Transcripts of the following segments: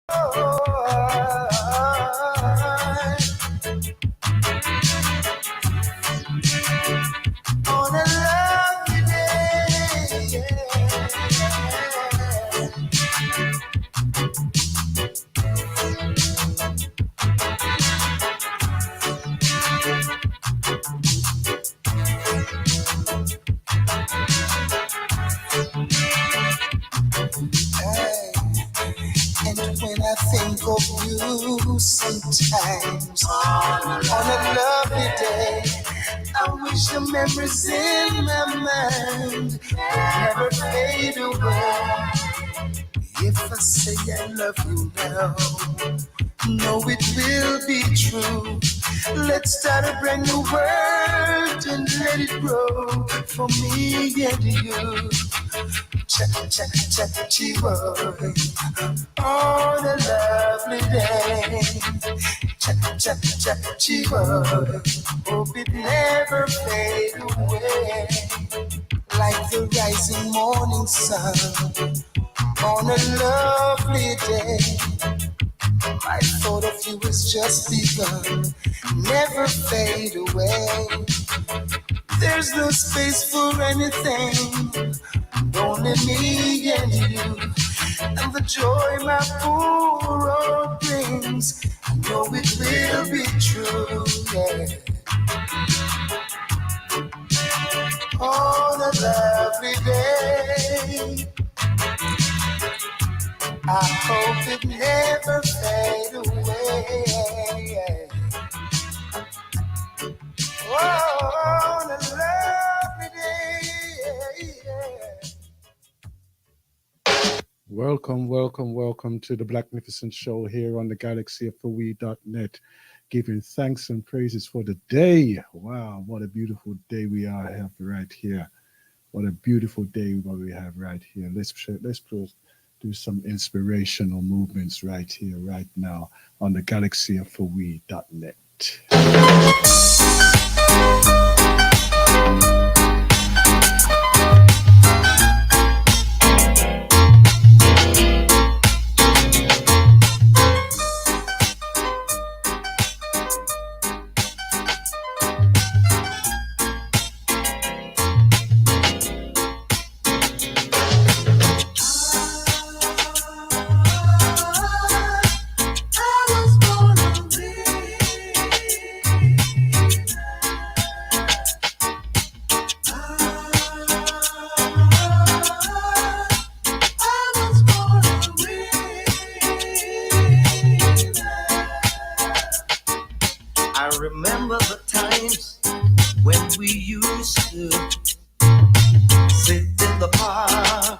On a lovely day, and when I think of you sometimes on a lovely day, I wish the memories in my mind never fade away. If I say I love you now, know it will be true. Let's start a brand new world and let it grow for me and you. Cha-cha-cha-chi-boy on a lovely day. Cha-cha-cha-chi-boy, hope it never fade away. Like the rising morning sun on a lovely day. My thought of you has just begun, never fade away. There's no space for anything, only me and you. And the joy my poor road brings, I know it will be true, yeah. On a lovely day, I hope it never fade away. Oh, on a lovely day. Welcome to the Blacknificent show here on the galaxyofthewe.net, giving thanks and praises for the day. Wow, what a beautiful day we have right here. What a beautiful day what we have right here. Let's do some inspirational movements right here, right now on the galaxyofthewe.net. I remember the times when we used to sit in the park,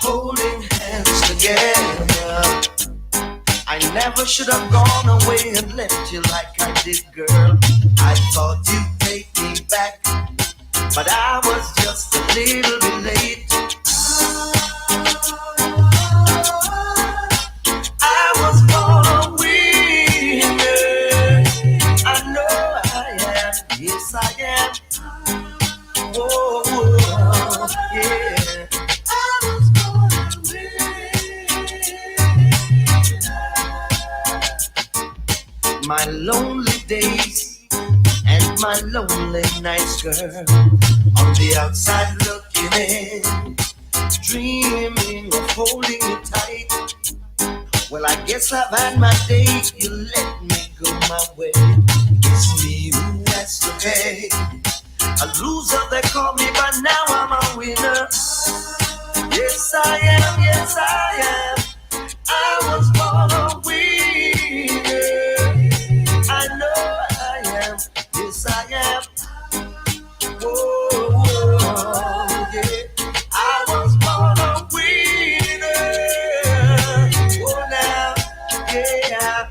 holding hands together. I never should have gone away and left you like I did, girl. I thought you'd take me back, but I was just a little bit late. I was born a winner. I know I am. Yes, I am. Oh, yeah. I was born a winner. My lonely days and my lonely nights, girl, on the outside looking in, dreaming of holding you tight. Well, I guess I've had my day, you let me go my way. It's me who has to pay. A loser they call me, but now I'm a winner. Yes, I am, yes, I am. I was born a winner. I know I am, yes, I am. Whoa, yeah. I was born a winner. Oh, now, yeah.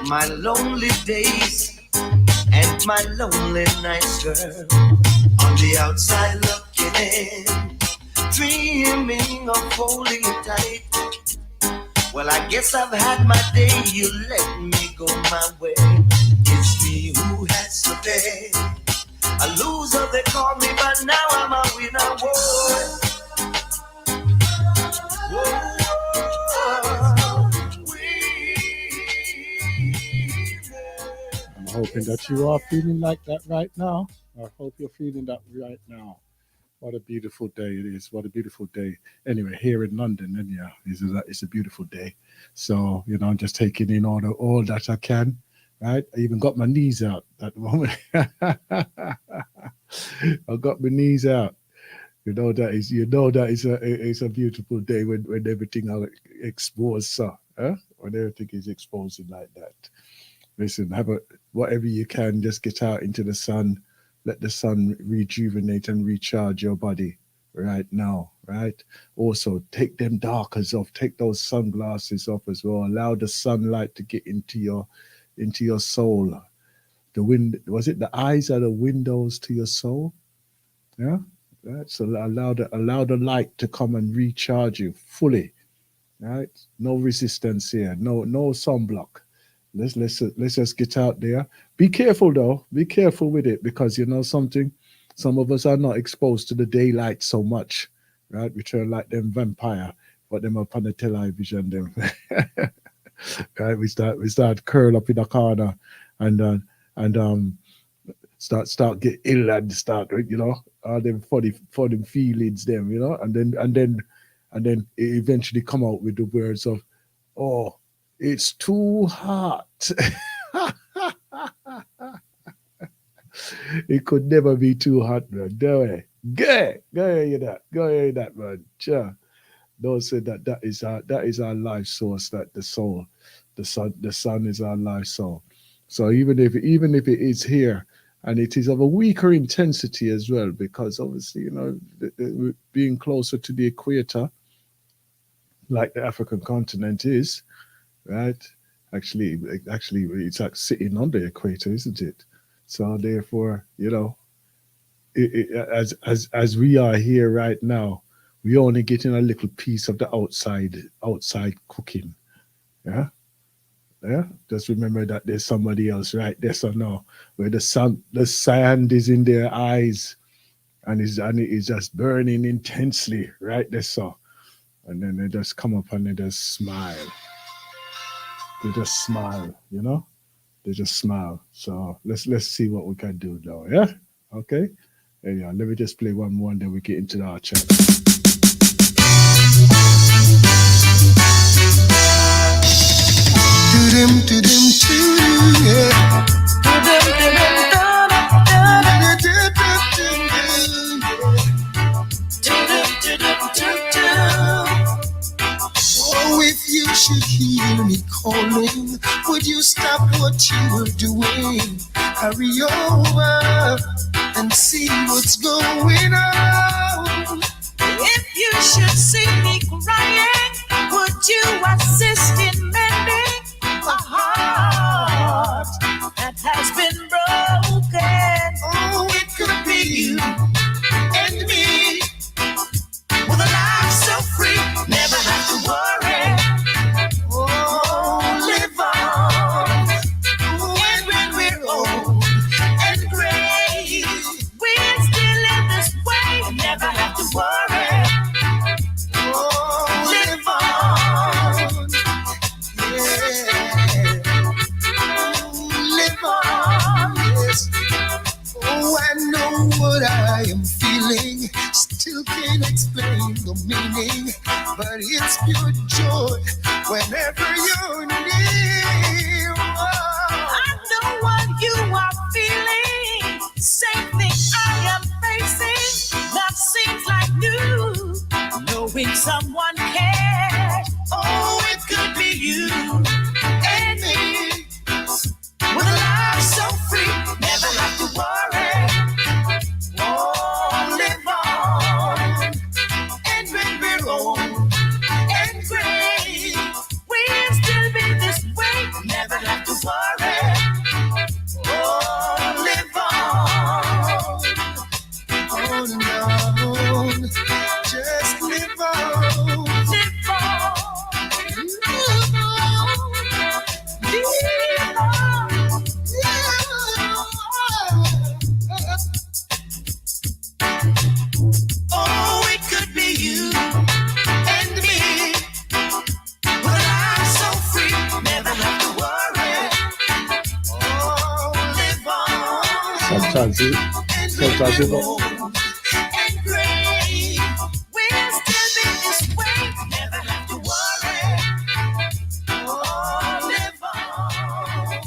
my lonely days and my lonely nights, girl. On the outside looking in, dreaming of holding you tight. Well, I guess I've had my day, you let me go my way. It's me who has to pay. A loser they call me, but now I'm a winner. Whoa. I'm hoping that you are feeling like that right now. I hope you're feeling that right now. What a beautiful day it is. What a beautiful day. Anyway, here in London, and yeah, it's a beautiful day. So, I'm just taking in all that I can. Right? I even got my knees out at the moment. I got my knees out. It's a beautiful day when everything are exposed, so when everything is exposing like that. Listen, whatever you can, just get out into the sun, let the sun rejuvenate and recharge your body right now, right? Also, take them darkers off, take those sunglasses off as well. Allow the sunlight to get into your soul. Was it the eyes are the windows to your soul? Yeah, right. So allow the light to come and recharge you fully. Right? No resistance here. No sunblock. Let's just get out there. Be careful though. Be careful with it because you know something. Some of us are not exposed to the daylight so much, right? We turn like them vampire, but them up on the television. Them, right? We start curl up in a corner, and start get ill and start all them funny feelings them and then it eventually come out with the words of, oh, it's too hot. It could never be too hot, man. Go ahead. Go hear that. Go hear that, man. Sure. Don't say that is our life source, that the soul. The sun is our life soul. So even if it is here, and it is of a weaker intensity as well, because obviously, being closer to the equator, like the African continent is, right? Actually, it's like sitting on the equator, isn't it? So therefore, as we are here right now, we only getting a little piece of the outside cooking. Yeah, yeah. Just remember that there's somebody else right there, so no, where the sand is in their eyes, and it is just burning intensely right there, so. And then they just come up and they just smile. They just smile, They just smile. So let's see what we can do now, yeah? Okay? Anyhow, let me just play one more and then we get into our chat. Oh, if you should hear me calling, would you stop what you were doing? Hurry over and see what's going on. If you should see me crying, would you assist in mending a heart that has been broken? Oh, it could be you and me, with a life so free, never have to worry. Oh, live on. And when we're old and gray, we're still in this way, never have to worry. Oh, live on. Yeah. Oh, live on. Yes. Oh, I know what I am feeling. Still can't explain the meaning, but it's pure joy whenever you're near. Oh. I know what you are feeling. Same thing I am facing. That seems like new. Knowing someone cares. Oh, it could be you and me. With a life so free, never have to worry. Oh, live on. And when we're old and gray, we'll still be this way, never have to worry. Tazi. and So when Tazi, we're old and gray, we'll still be this way. Never have to worry. Oh, live on.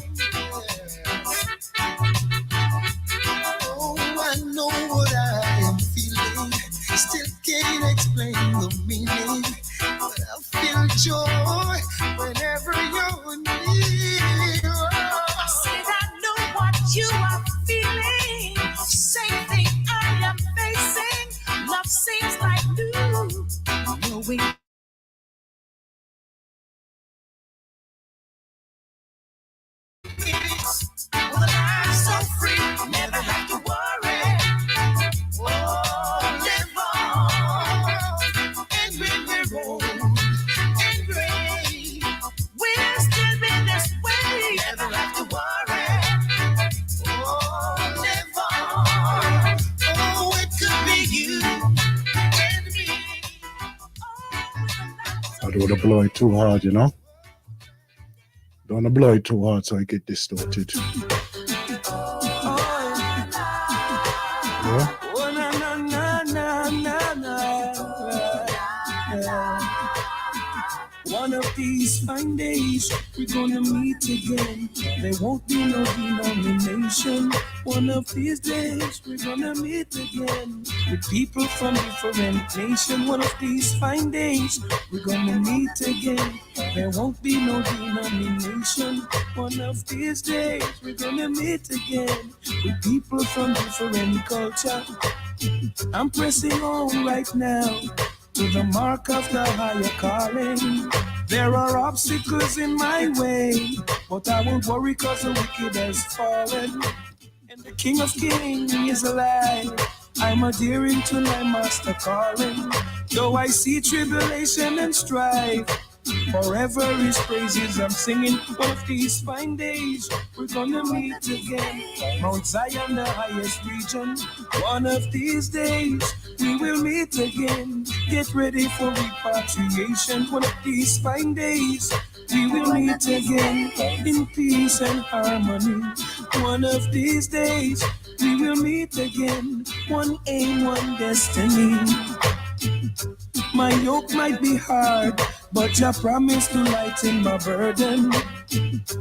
Oh, I know what I am feeling. Still can't explain the meaning, but I feel joy whenever you're near. I said I know what you are feeling. Same thing I am facing. Love seems like new. Knowing peace, well, I'm so free. Never have to worry. Oh, live on. And when we're old and gray, we'll still be this way. Never have to worry. Oh, live on. Oh, it could be you and me. I don't want to blow it too hard, you know. Don't want to blow it too hard so it get distorted. Yeah. Oh, na na na na na na. One of these fine days, we're gonna meet again. There won't be no denomination. One of these days, we're gonna meet again with people from different nations. One of these fine days, we're gonna meet again. There won't be no denomination. One of these days, we're gonna meet again with people from different culture. I'm pressing on right now to the mark of the higher calling. There are obstacles in my way, but I won't worry cause the wicked has fallen. And the King of Kings is alive. I'm adhering to my master calling. Though I see tribulation and strife, forever his praises I'm singing. One of these fine days, we're gonna meet again. Mount Zion, the highest region. One of these days, we will meet again. Get ready for repatriation. One of these fine days, we will meet again in peace and harmony. One of these days, we will meet again. One aim, one destiny. My yoke might be hard, but Jah promised to lighten my burden.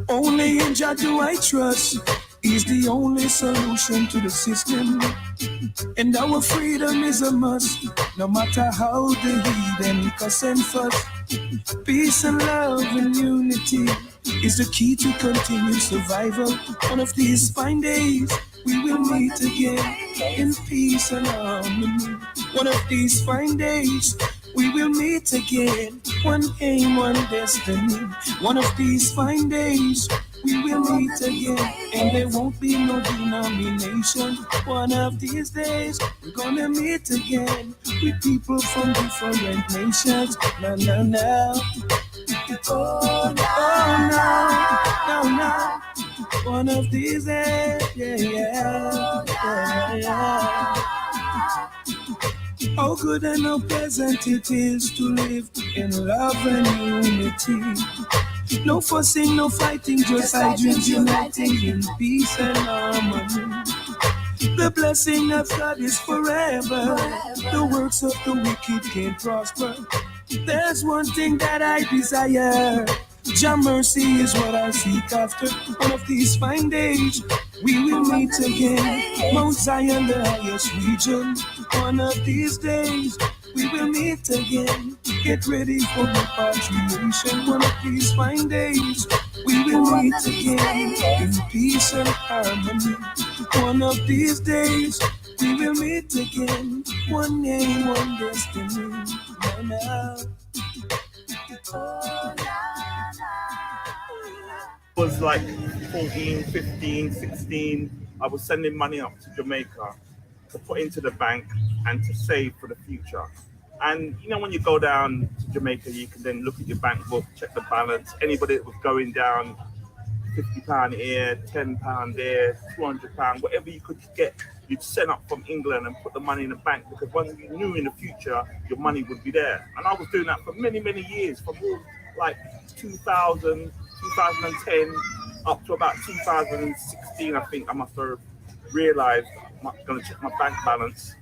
Only in Jah do I trust. He's the only solution to the system. And our freedom is a must, no matter how the heathen cuss and fuss. Peace and love and unity is the key to continued survival. One of these fine days, we will meet again in peace and harmony. One of these fine days, we will meet again. One aim, one destiny. One of these fine days, we will meet again. And there won't be no denomination. One of these days, we're gonna meet again with people from different nations. No, no, no. Oh, no, no, no. One of these days, yeah, yeah, yeah, yeah. How good and how pleasant it is to live in love and unity. No fussing, no fighting, just hydrants uniting in peace and harmony. The blessing of God is forever. The works of the wicked can't prosper. There's one thing that I desire. Jah mercy is what I seek after. One of these fine days, we will meet again. Mount Zion, the highest region. One of these days, we will meet again. Get ready for repatriation. One of these fine days, we will meet again in peace and harmony. One of these days, we will meet again. One name, one destiny. Now, Was like 14, 15, 16. I was sending money up to Jamaica to put into the bank and to save for the future. And you know, when you go down to Jamaica, you can then look at your bank book, check the balance. Anybody that was going down £50 here, £10 there, £200, whatever you could get, you'd send up from England and put the money in the bank because when you knew in the future your money would be there. And I was doing that for many, many years, from all like 2000, 2010 up to about 2016, I think I must have realized I'm going to check my bank balance.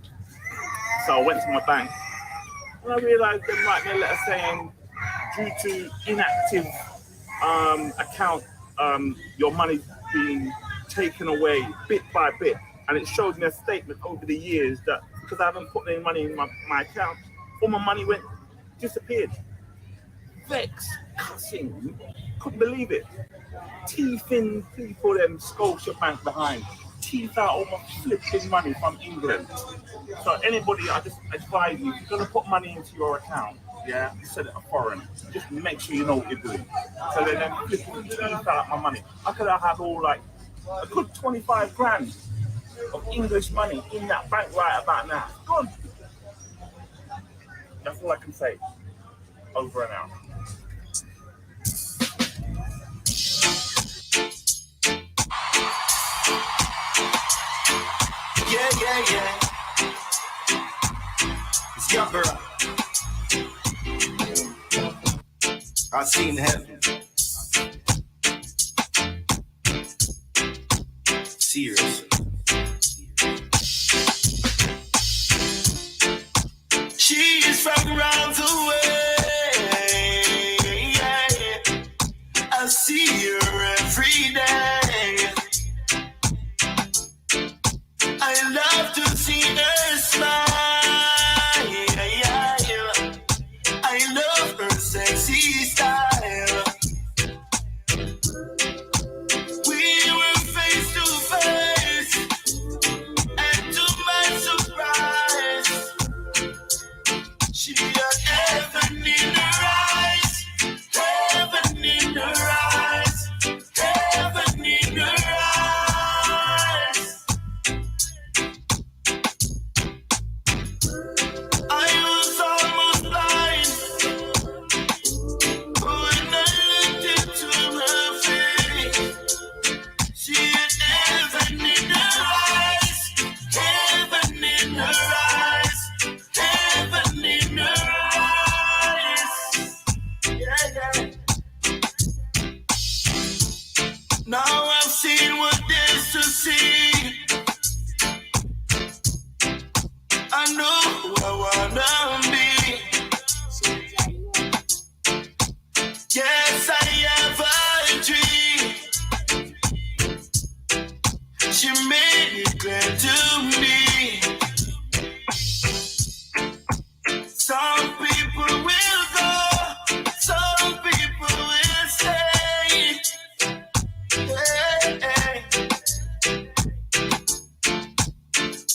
So I went to my bank and I realized they writing a letter saying, due to inactive account, your money's being taken away bit by bit. And it showed me a statement over the years that because I haven't put any money in my account, all my money disappeared. Vex, cussing, couldn't believe it. Teeth in people, them Scotia Bank behind. Teeth out all my flipping money from England. So anybody, I just advise you, if you're gonna put money into your account, yeah, set it a foreign. Just make sure you know what you're doing. So then flipping teeth out my money. I could have had all like a good 25 grand of English money in that bank right about now. Gone. That's all I can say. Over and out. Yeah, yeah, yeah. It's your girl. I seen heaven. Seriously. She is from round the way. Yeah, yeah. I see her every day. I love to see her smile. Yeah, yeah. I love her sexy style. We were face to face, and to my surprise, she had heaven in her eyes, heaven in her eyes, heaven in her eyes. I was almost blind when I looked into her face. She had heaven in her eyes, heaven in her eyes, heaven in her eyes. Yeah, yeah. Now I've seen what there's to see. I know who I wanna be. Yes, I have a dream. She made it clear to me. Some people will go, some people will stay. Hey, hey.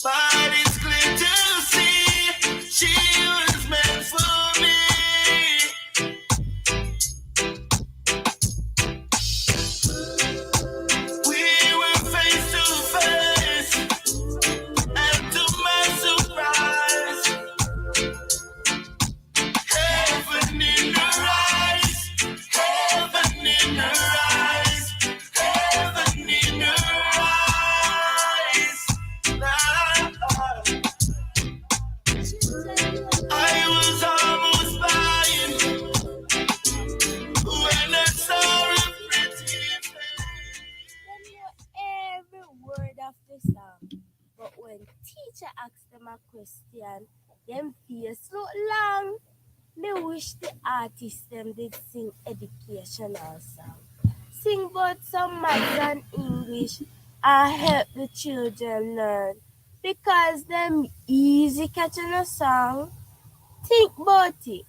But it's clear to see she was meant for me. We were face to face, and to my surprise, heaven in her eyes, heaven in her eyes, heaven in her eyes. I was almost blind when I saw her pretty face. Them know every word of the song, but when teacher asks them a question, them face look long. Me wish the artists them did sing educational song. Sing both some maths and English and help the children learn. Because them easy catching a song. Think about it.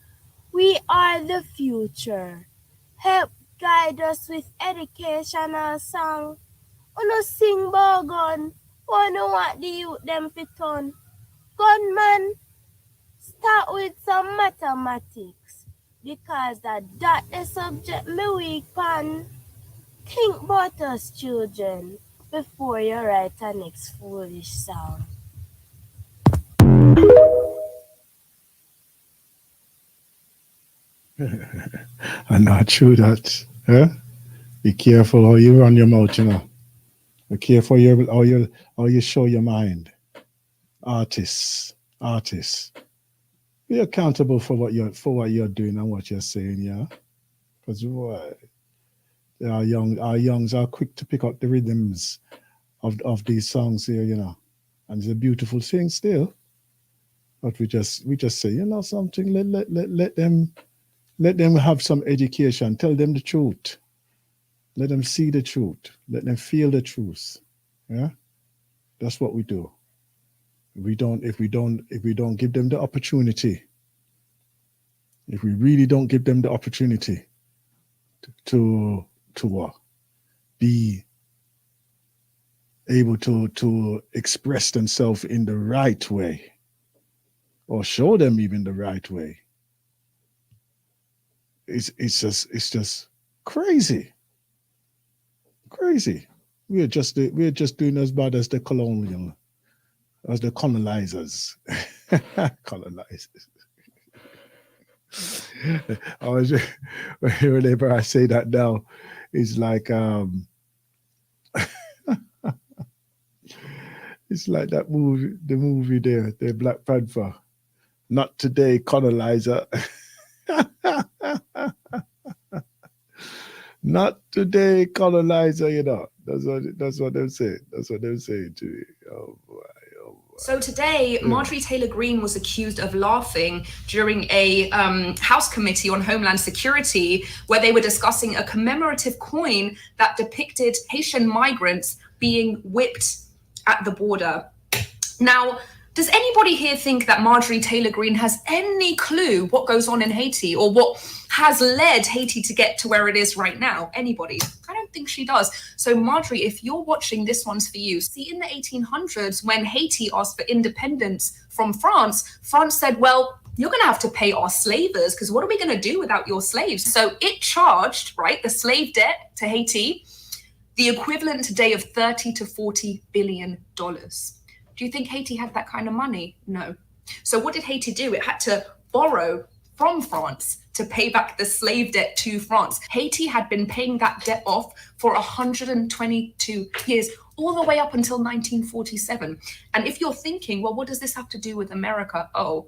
We are the future. Help guide us with educational song. Uno sing bout gun. Wanna want the youth them fit on. Gunman, start with some mathematics. Because that the subject me weak pan. Think about us children before you write a next foolish song. I'm not true that. Huh? Be careful how you run your mouth, you know. Be careful how you show your mind. Artists. Be accountable for what you're doing and what you're saying, yeah. Because our youngs are quick to pick up the rhythms of these songs here, and it's a beautiful thing still. But we just say, something. Let them have some education. Tell them the truth. Let them see the truth. Let them feel the truth. Yeah, that's what we do. If we don't give them the opportunity, if we really don't give them the opportunity to be able to express themselves in the right way, or show them even the right way, it's just crazy. We're just doing as bad as the colonizers. Colonizers. Whenever I say that now, it's like it's like that movie, the movie there, the Black Panther. Not today, colonizer. Not today, colonizer. That's what they're saying. That's what they're saying to me. Oh boy. So today, Marjorie Taylor Greene was accused of laughing during a House Committee on Homeland Security, where they were discussing a commemorative coin that depicted Haitian migrants being whipped at the border. Now, does anybody here think that Marjorie Taylor Greene has any clue what goes on in Haiti, or what has led Haiti to get to where it is right now? Anybody? I don't think she does. So Marjorie, if you're watching, this one's for you. See, in the 1800s, when Haiti asked for independence from France, France said, well, you're going to have to pay our slavers, because what are we going to do without your slaves? So it charged, right, the slave debt to Haiti, the equivalent today of 30 to 40 billion dollars. Do you think Haiti had that kind of money? No. So what did Haiti do? It had to borrow from France to pay back the slave debt to France. Haiti had been paying that debt off for 122 years, all the way up until 1947. And if you're thinking, well, what does this have to do with America? Oh,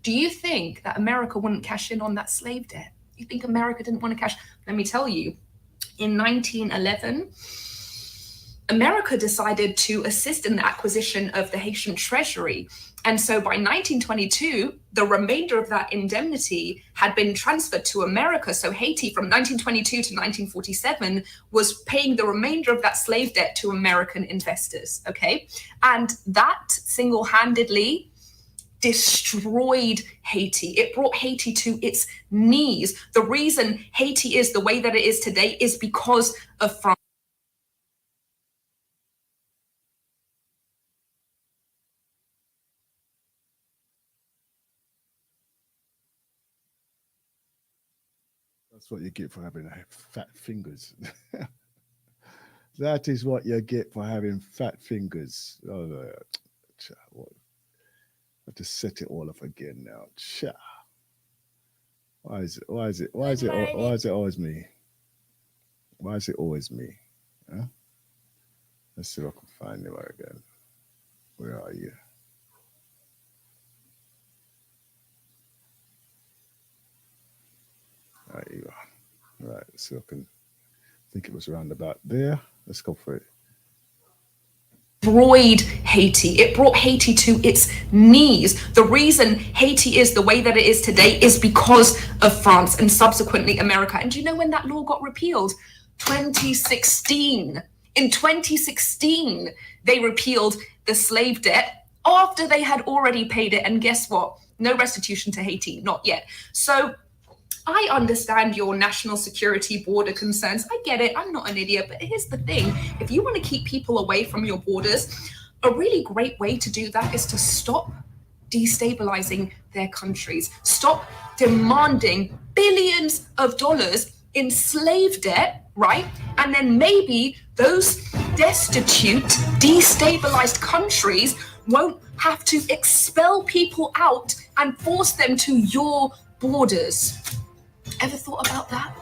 do you think that America wouldn't cash in on that slave debt? You think America didn't want to cash? Let me tell you, in 1911, America decided to assist in the acquisition of the Haitian treasury. And so by 1922, the remainder of that indemnity had been transferred to America. So Haiti from 1922 to 1947 was paying the remainder of that slave debt to American investors, okay? And that single-handedly destroyed Haiti. It brought Haiti to its knees. The reason Haiti is the way that it is today is because of France. That's what you get for having fat fingers. That is what you get for having fat fingers. Oh, I have to set it all up again now. Cha. Why is it always me? Why is it always me? Huh? Let's see if I can find you again. Where are you? There you are. Right, so I think it was around about there. Let's go for it. Destroyed Haiti. It brought Haiti to its knees. The reason Haiti is the way that it is today is because of France and subsequently America. And do you know when that law got repealed? 2016. In 2016, they repealed the slave debt after they had already paid it. And guess what? No restitution to Haiti, not yet. So I understand your national security border concerns. I get it. I'm not an idiot. But here's the thing. If you want to keep people away from your borders, a really great way to do that is to stop destabilizing their countries. Stop demanding billions of dollars in slave debt, right? And then maybe those destitute, destabilized countries won't have to expel people out and force them to your borders. Ever thought about that?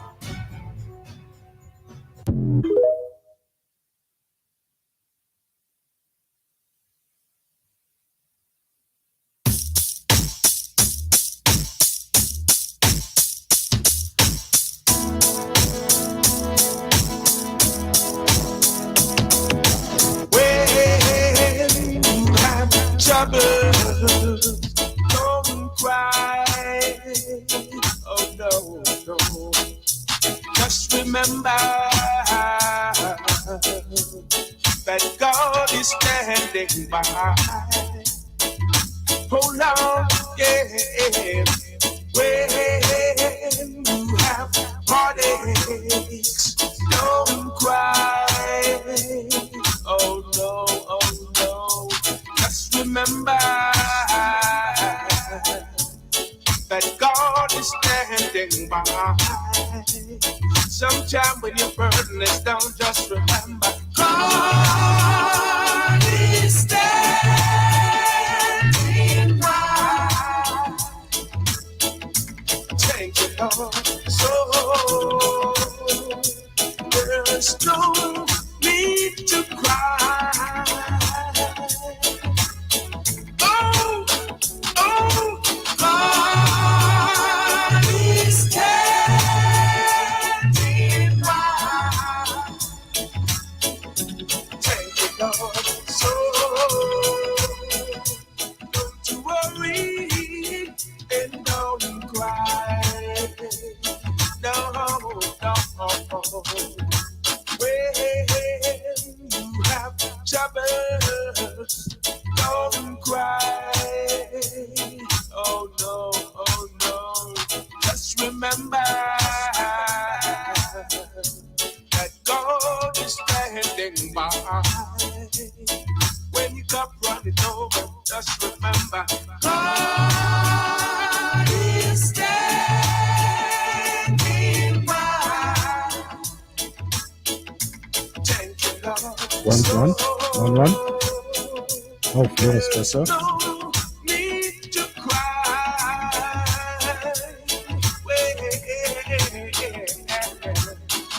remember that God is standing by. Hold on, yeah. When you have heartaches, don't cry. Oh no, oh no. Just remember that God is standing by. Sometime when your burden is down, just remember God is standing by. Thank you, Lord. So there's no need to cry. Oh, oh, God is standing by. Thank you, Lord. So don't you worry and don't cry. No, no. When you have troubles, don't cry. Oh no, oh no. Just remember that God is standing by. When you come running over, just remember God is standing by. Thank you, Lord. One. Oh, yes, better. No need to cry.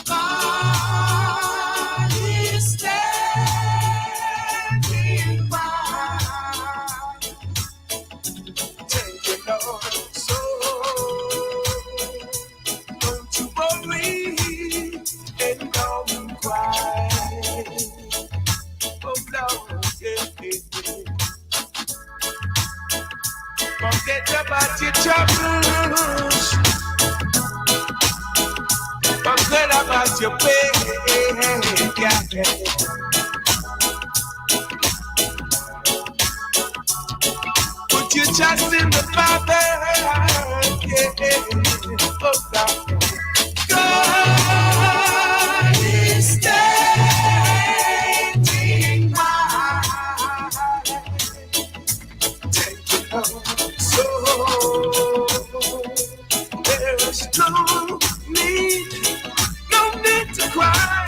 God is standing by. Thank you, Lord. So don't you worry and don't cry. Oh no, yeah. Forget about your troubles. Forget about your pain. Yeah. Put your trust in the Father. Yeah. Oh no. God is standing by. Take it home. So there's no need to cry.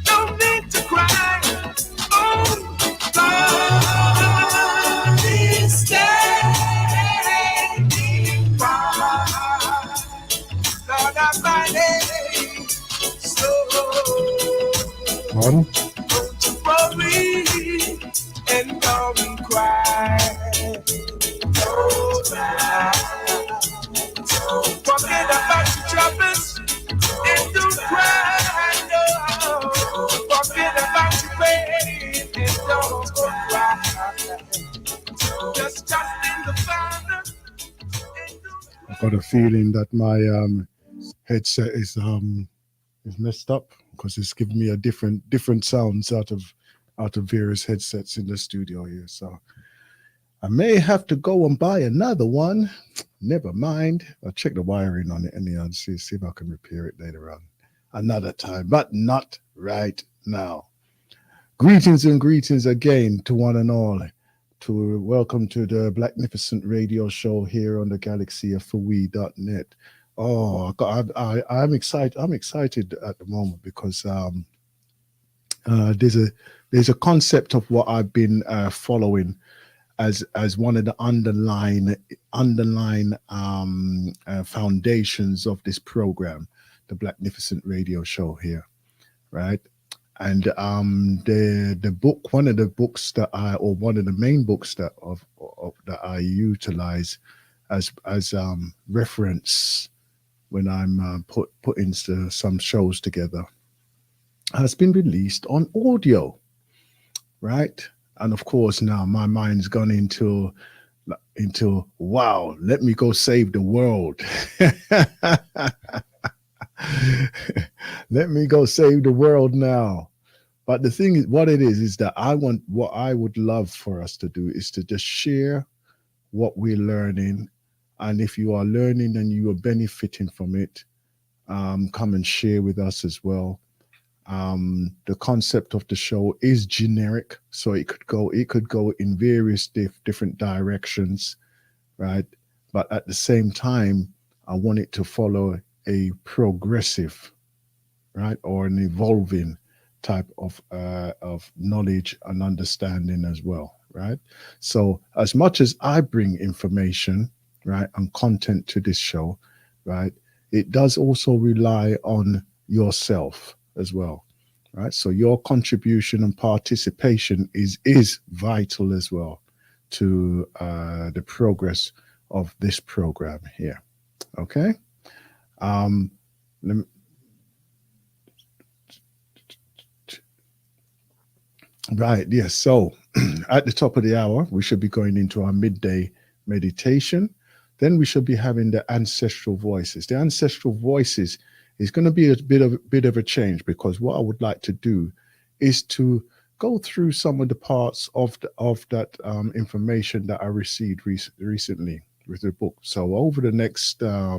No need to cry. Oh, God is standing by. Lord Almighty, so On. don't you worry and don't cry. Don't cry. Forget about your troubles and don't cry. No. Forget about your pain and don't cry. Just trust in the Father. I've got a feeling that my headset is messed up because it's giving me a different sounds out of various headsets in the studio here. So I may have to go and buy another one. Never mind. I'll check the wiring on it anyhow and see if I can repair it later on. Another time, but not right now. Greetings and greetings again to one and all. To welcome to the Blacknificent radio show here on the galaxyofwe.net. Oh, I'm excited. I'm excited at the moment because there's a concept of what I've been following as one of the underlying foundations of this program, the Blacknificent radio show here, right? And the book, one of the main books that I utilize as reference when I'm putting some shows together, has been released on audio, right? And of course, now my mind's gone into wow, let me go save the world. Let me go save the world now. But the thing is, what it is that what I would love for us to do is to just share what we're learning. And if you are learning and you are benefiting from it, come and share with us as well. The concept of the show is generic, so it could go in various different directions, right? But at the same time, I want it to follow a progressive, right, or an evolving type of knowledge and understanding as well, right? So as much as I bring information, right, and content to this show, right, it does also rely on yourself as well, right? So your contribution and participation is vital as well to the progress of this program here. Okay. Um, right. Yes. So at the top of the hour, we should be going into our midday meditation. Then we should be having the ancestral voices. The ancestral voices is going to be a bit of a change, because what I would like to do is to go through some of the parts of that information that I received recently with the book. So over the next, I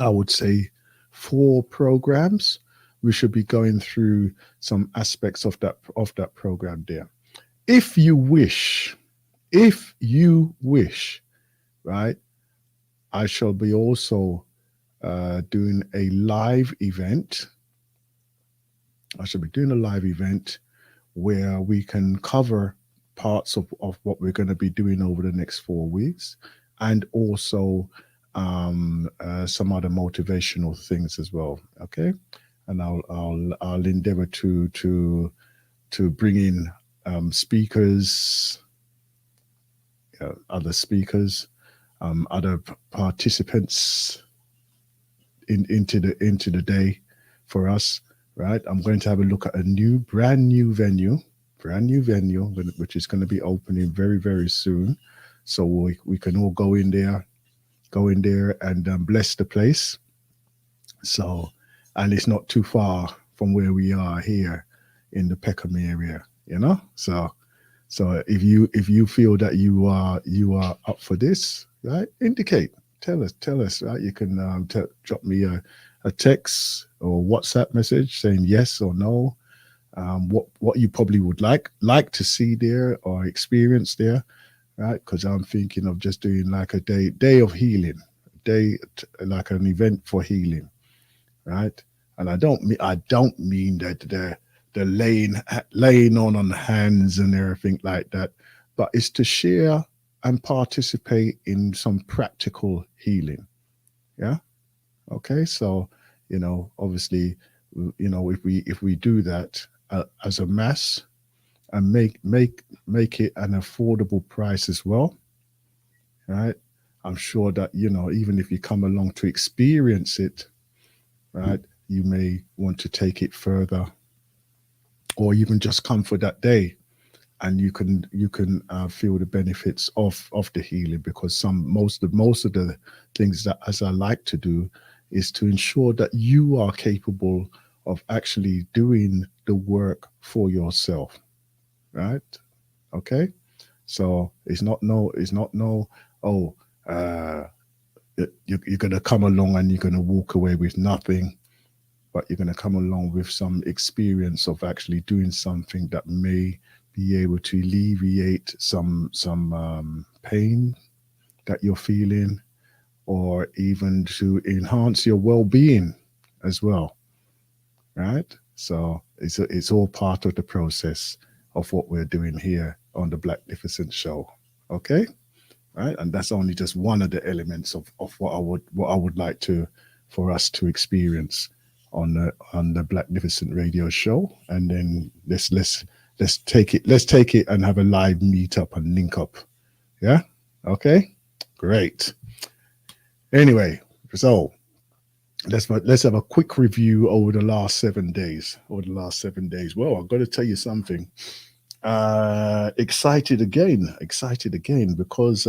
would say, 4 programs, we should be going through some aspects of that program there. If you wish, right, I shall be also doing a live event. I shall be doing a live event where we can cover parts of what we're going to be doing over the next 4 weeks, and also some other motivational things as well. Okay, and I'll endeavor to bring in speakers, other speakers, other participants into the day for us. Right, I'm going to have a look at a brand new venue, which is going to be opening very, very soon. So we can all go in there and bless the place. So, and it's not too far from where we are here in the Peckham area, So if you feel that you are up for this, right, indicate, tell us, right? You can drop me a text or WhatsApp message saying yes or no. What you probably would like to see there or experience there, right? Because I'm thinking of just doing like a day of healing, like an event for healing, right? And I don't mean that the laying on hands and everything like that, but it's to share and participate in some practical healing. Yeah. Okay. So, obviously, if we do that as a mass and make it an affordable price as well, right? I'm sure that, even if you come along to experience it, right, you may want to take it further, or even just come for that day, and you can feel the benefits of the healing. Because most of the things that, as I like to do, is to ensure that you are capable of actually doing the work for yourself, right? Okay, so it's not no oh, you're gonna come along and you're gonna walk away with nothing, but you're gonna come along with some experience of actually doing something that may be able to alleviate some pain that you're feeling, or even to enhance your well-being as well, right? So it's all part of the process of what we're doing here on the Blacknificent show. Okay, right? And that's only just one of the elements of what I would like for us to experience on the Blacknificent radio show. And then let's take it and have a live meetup and link up. Yeah. Okay. Great. Anyway, so let's have a quick review over the last 7 days. Well, I've got to tell you something. Excited again because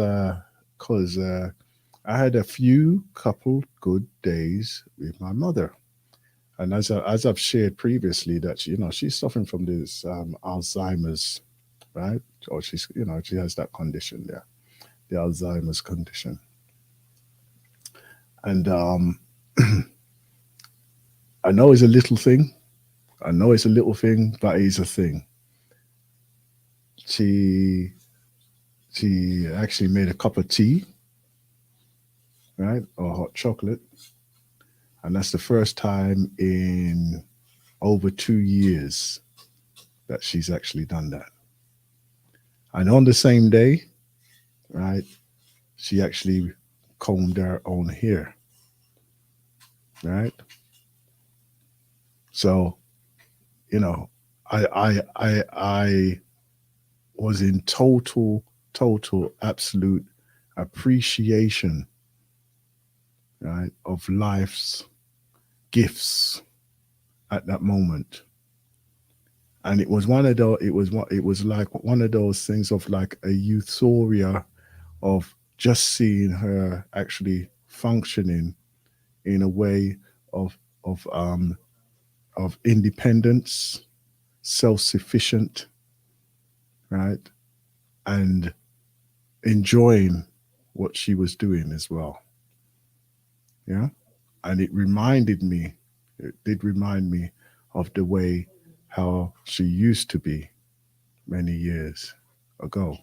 I had a few couple good days with my mother. And as I've shared previously, that she's suffering from this Alzheimer's, right? Or she has that condition there, the Alzheimer's condition. And I know it's a little thing. I know it's a little thing, but it's a thing. She she actually made a cup of tea, right, or hot chocolate, and that's the first time in over 2 years that she's actually done that. And on the same day, right, she actually combed her own hair, right? So, you know, I was in total, absolute appreciation, right, of life's gifts at that moment. And it was one of those. It was like one of those things of like a euphoria of just seeing her actually functioning in a way of of um of independence, self-sufficient, right, and enjoying what she was doing as well. Yeah, and it did remind me of the way how she used to be many years ago.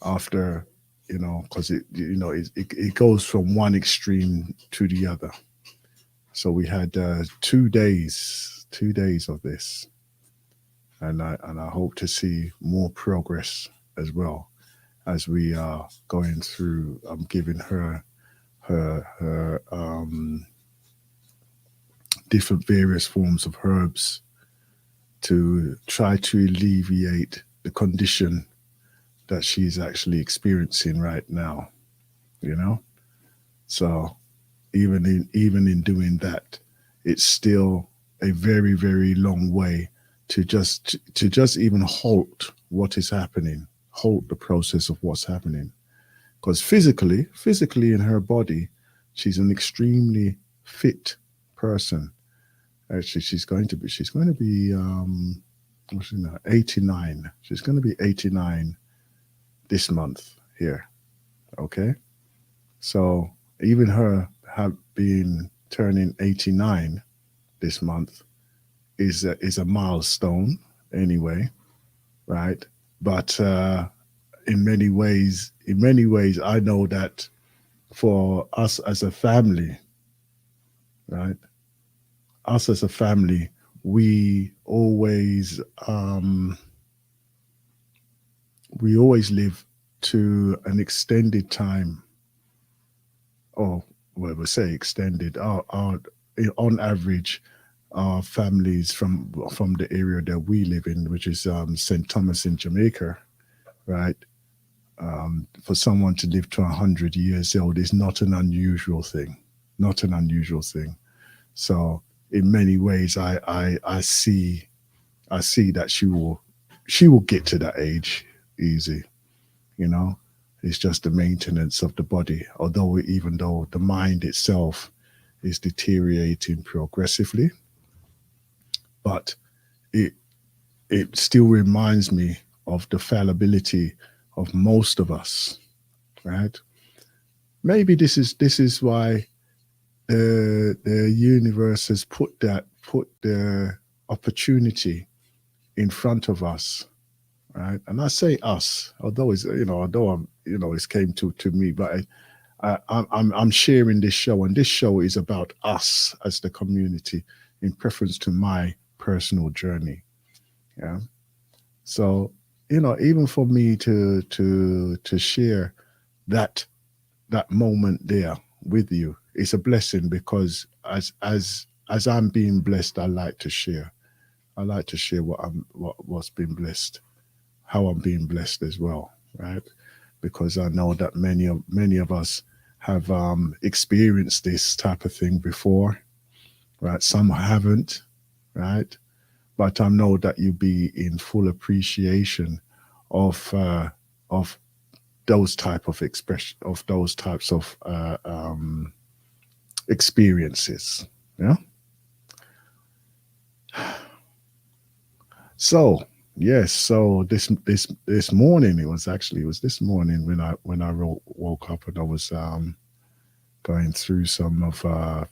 After, because it goes from one extreme to the other. So we had 2 days of this, and I hope to see more progress as well as we are going through. I'm giving her different various forms of herbs to try to alleviate the condition that she's actually experiencing right now. You know, so even in doing that, it's still a very long way to just even halt what is happening, halt the process of what's happening. Because physically in her body, she's an extremely fit person. Actually, she's going to be what's she now, 89. She's going to be 89 this month here. Okay, so even her have been turning 89 this month is a milestone anyway, right? But in many ways, I know that for us as a family, right? Us as a family, we always um, we always live to an extended time, or well, we say extended. Our on average, our families from the area that we live in, which is St. Thomas in Jamaica, right? For someone to live to 100 years old is not an unusual thing, not an unusual thing. So in many ways, I see that she will get to that age easy. You know, it's just the maintenance of the body. Although even though the mind itself is deteriorating progressively, but it it still reminds me of the fallibility of most of us, right? Maybe this is why the universe has put the opportunity in front of us, right? And I say us, although it's came to me, but I'm sharing this show, and this show is about us as the community in preference to my personal journey. Yeah. So, even for me to share that that moment there with you, it's a blessing because as I'm being blessed, I like to share. I like to share what's been blessed, how I'm being blessed as well, right? Because I know that many of us have experienced this type of thing before, right? Some haven't, right? But I know that you be in full appreciation of those type of expression of those types of experiences. Yeah. So yes, so this morning, it was this morning when woke up, and I was going through some of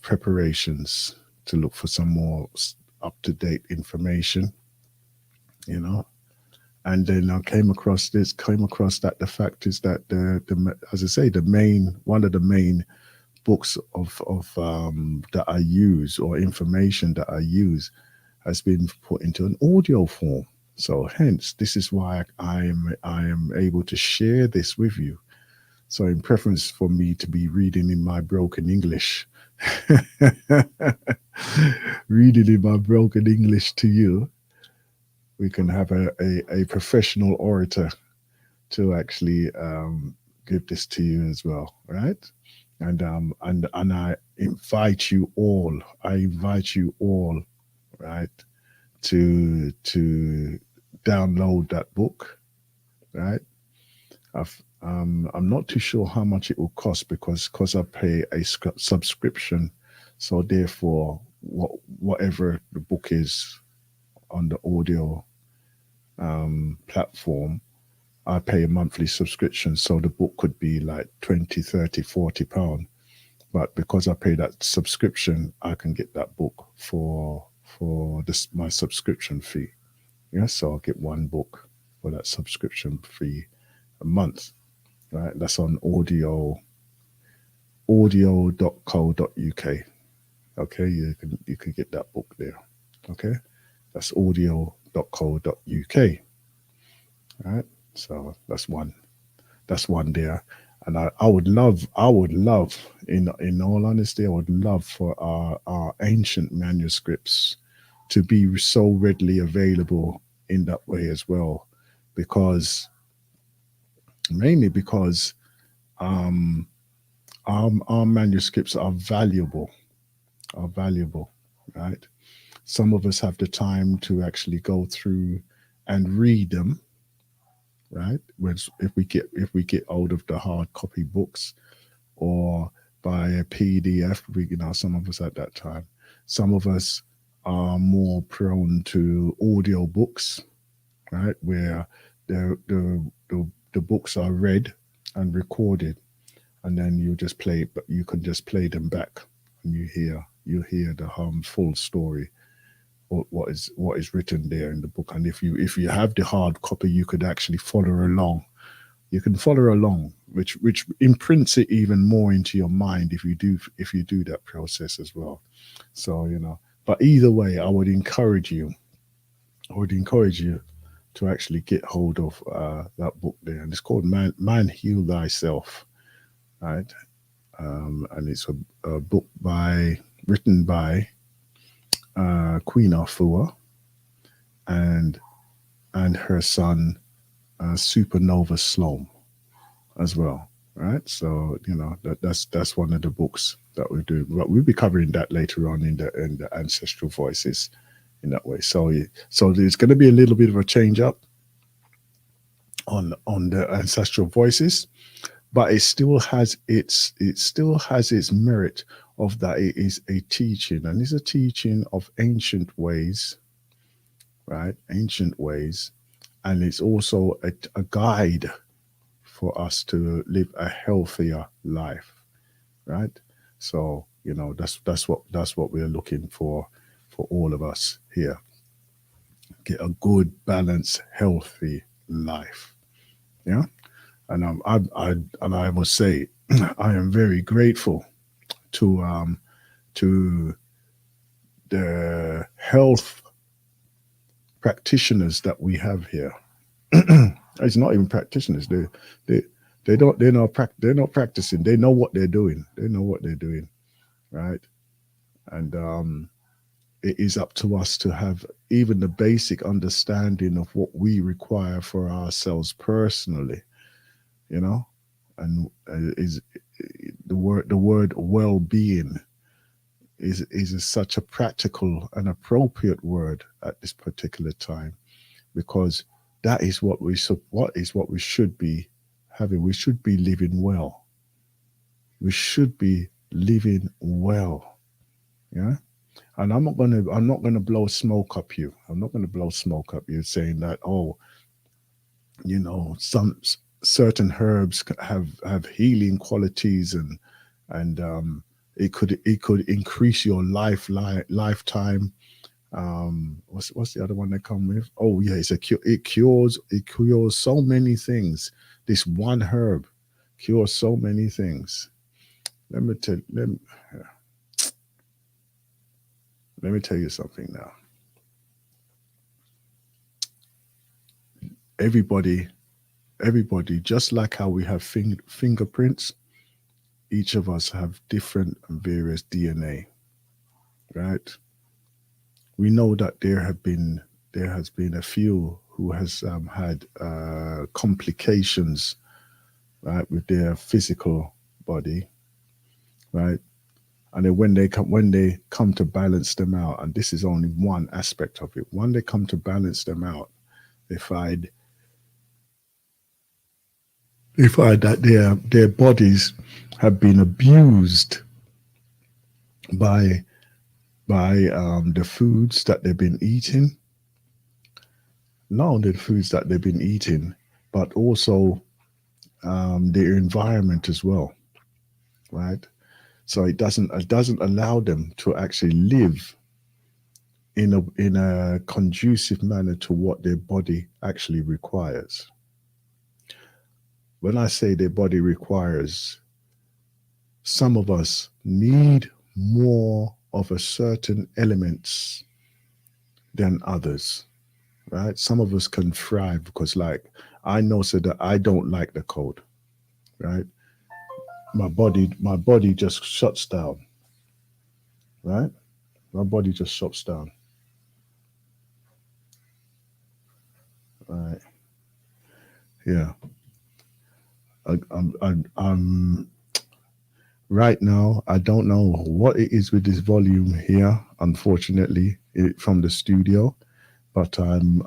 preparations to look for some more up to date information, you know. And then I came across that the fact is that as I say, the main one of the main books of that I use, or information that I use, has been put into an audio form. So hence, this is why I am able to share this with you. So in preference for me to be reading in my broken English, reading in my broken English to you, we can have a professional orator to actually give this to you as well, right? And I invite you all. Right, to download that book, right? I'm not too sure how much it will cost, because I pay a subscription, so therefore whatever the book is on the audio platform, I pay a monthly subscription, so the book could be like 20, 30, 40 pound. But because I pay that subscription, I can get that book for this my subscription fee. Yeah, so I'll get one book for that subscription fee a month. Right, that's on audio.co.uk. Okay, you can get that book there. Okay, that's audio.co.uk. Right, so that's one there. And I would love, in all honesty, I would love for our ancient manuscripts to be so readily available in that way as well, because mainly because um, our manuscripts are valuable, right? Some of us have the time to actually go through and read them, right? Which if we get hold of the hard copy books, or by a PDF, some of us at that time. Some of us are more prone to audio books, right? Where the books are read and recorded, and then you just play, but you can just play them back, and you hear the full story, or what is written there in the book. And if you have the hard copy, you could actually follow along. You can follow along, which imprints it even more into your mind if you do that process as well. So but either way, I would encourage you to actually get hold of that book there, and it's called Man Heal Thyself, right? And it's a book written by Queen Afua and her son Supernova Sloan as well, right? So that's one of the books that we do, but we'll be covering that later on in the Ancestral Voices in that way. So there's going to be a little bit of a change up on the Ancestral Voices, but it still has its merit of that it is a teaching, and it's a teaching of ancient ways, right? Ancient ways, and it's also a guide for us to live a healthier life, right? So that's what we're looking for all of us here. Get a good, balanced, healthy life. Yeah, and I must say, I am very grateful to the health practitioners that we have here. It's not even practitioners. They're not practicing. They know what they're doing. Right? And it is up to us to have even the basic understanding of what we require for ourselves personally. And is the word well-being is such a practical and appropriate word at this particular time, because that is what we should be having. We should be living well. We should be living well. Yeah. And I'm not gonna blow smoke up you. I'm not gonna blow smoke up you saying that, oh, some certain herbs have healing qualities, and it could increase your lifetime. What's the other one they come with? Oh yeah, it's a cure. It cures so many things. This one herb cures so many things. Let me tell let me tell you something now. Everybody, everybody, just like how we have fingerprints, each of us have different and various DNA, right? We know that there has been a few who has had complications, right, with their physical body, right? And then when they come to balance them out, and this is only one aspect of it, when they come to balance them out, they find that their bodies have been abused by the foods that they've been eating. Not only the foods that they've been eating, but also their environment as well, right? So it doesn't allow them to actually live in a conducive manner to what their body actually requires. When I say their body requires, some of us need more of a certain elements than others, right? Some of us can thrive because, like, I know so that I don't like the cold, right? My body just shuts down, right? My body just shuts down, right? Yeah. I'm right now. I don't know what it is with this volume here. Unfortunately, from the studio, but I'm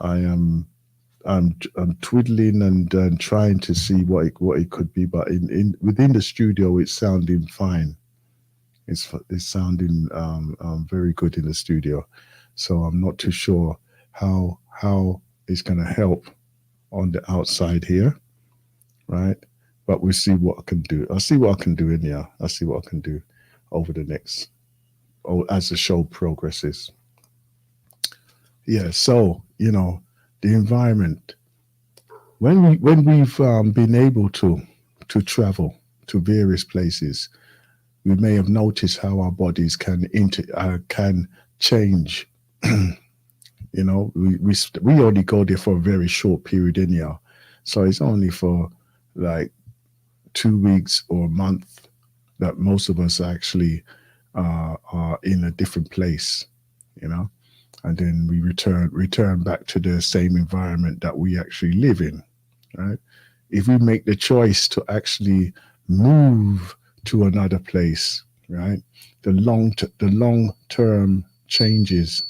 twiddling and trying to see what it could be. But in within the studio, it's sounding fine. It's sounding very good in the studio. So I'm not too sure how it's going to help on the outside here, right? But we'll see what I can do. I'll see what I can do in here. I'll see what I can do over the next, oh, as the show progresses. Yeah. So the environment, when we've been able to travel to various places, we may have noticed how our bodies can change. We only go there for a very short period in here, so it's only for like 2 weeks or a month that most of us actually are in a different place, you know, and then we return back to the same environment that we actually live in, right? If we make the choice to actually move to another place, right, the long term changes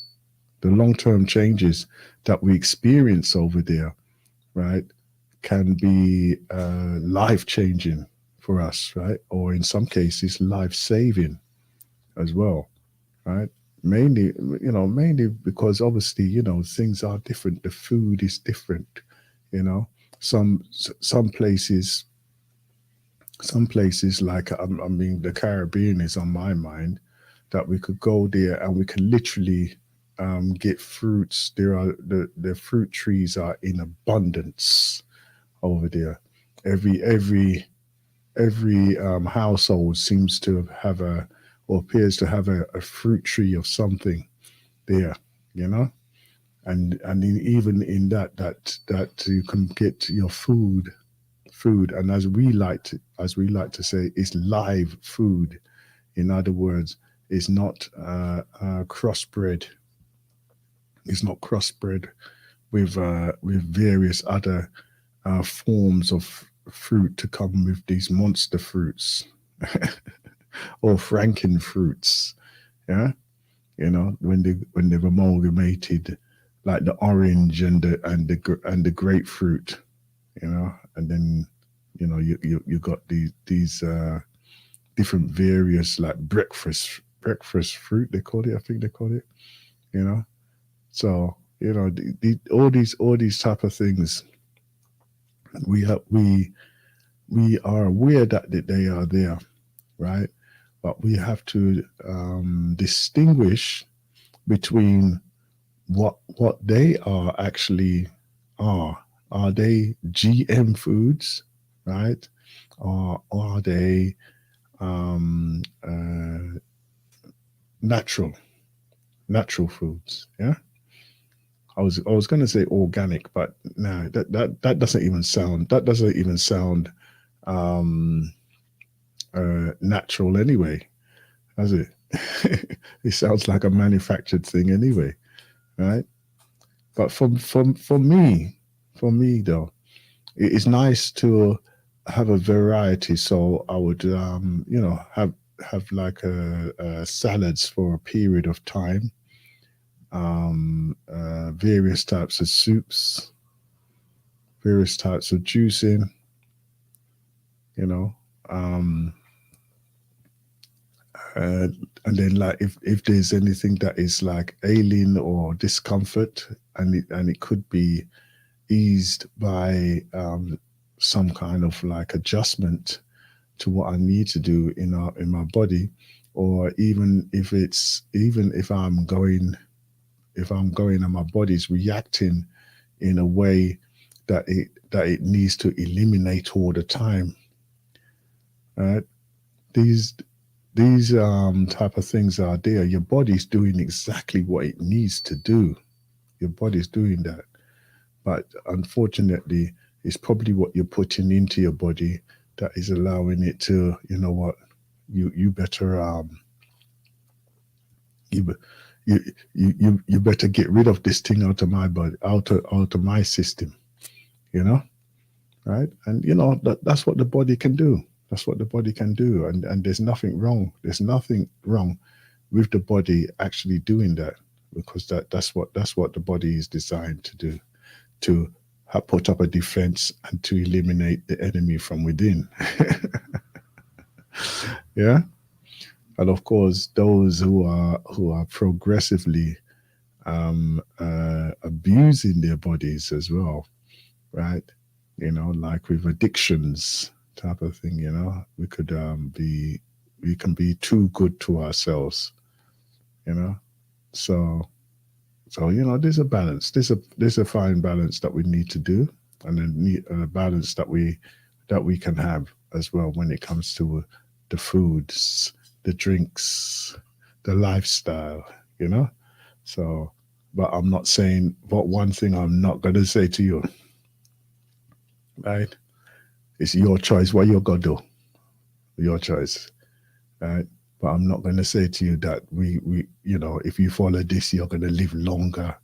that we experience over there, right, can be life changing for us, right, or in some cases life saving as well, right? Mainly because obviously things are different. The food is different, you know. Some places, like I mean, the Caribbean is on my mind. That we could go there and we can literally get fruits. The fruit trees are in abundance over there. Every household seems to have or appears to have a fruit tree of something there, you know. And even in that you can get your food, and as we like to say, it's live food. In other words, it's not crossbred. It's not crossbred with various other forms of fruit to come with these monster fruits or franken fruits. Yeah, when they've amalgamated, like the orange and the grapefruit, and then You got these different various like breakfast fruit they call it. I think they call it. You know, so all these type of things we have we are aware that they are there, right? But we have to distinguish between what they are actually are. Are they GM foods, right? Or are they natural natural foods? Yeah. I was going to say organic, but no, that doesn't even sound um, natural anyway, does it? It sounds like a manufactured thing anyway, right? But for me though, it is nice to have a variety. So I would, have like salads for a period of time, various types of soups, various types of juicing, you know, um, uh, and then like if there's anything that is like ailing or discomfort, and it could be eased by some kind of like adjustment to what I need to do in my body, or even if I'm going and my body's reacting in a way that it needs to eliminate all the time, right? These these type of things are there. Your body's doing exactly what it needs to do. Your body's doing that, but unfortunately, it's probably what you're putting into your body that is allowing it to. You know what? You better you be- you better get rid of this thing out of my body, out of my system. You know, right? And that's what the body can do. That's what the body can do, and there's nothing wrong. There's nothing wrong with the body actually doing that, because that's what the body is designed to do, to put up a defense and to eliminate the enemy from within. Yeah. And of course, those who are progressively abusing their bodies as well, right? Like with addictions type of thing. We could we can be too good to ourselves. You know, so there's a balance. There's a fine balance that we need to do, and a balance that we can have as well when it comes to the foods, the drinks, the lifestyle. You know, so. But I'm not saying. But one thing I'm not going to say to you, right? It's your choice. What you're gonna do, your choice, right? But I'm not going to say to you that if you follow this, you're going to live longer.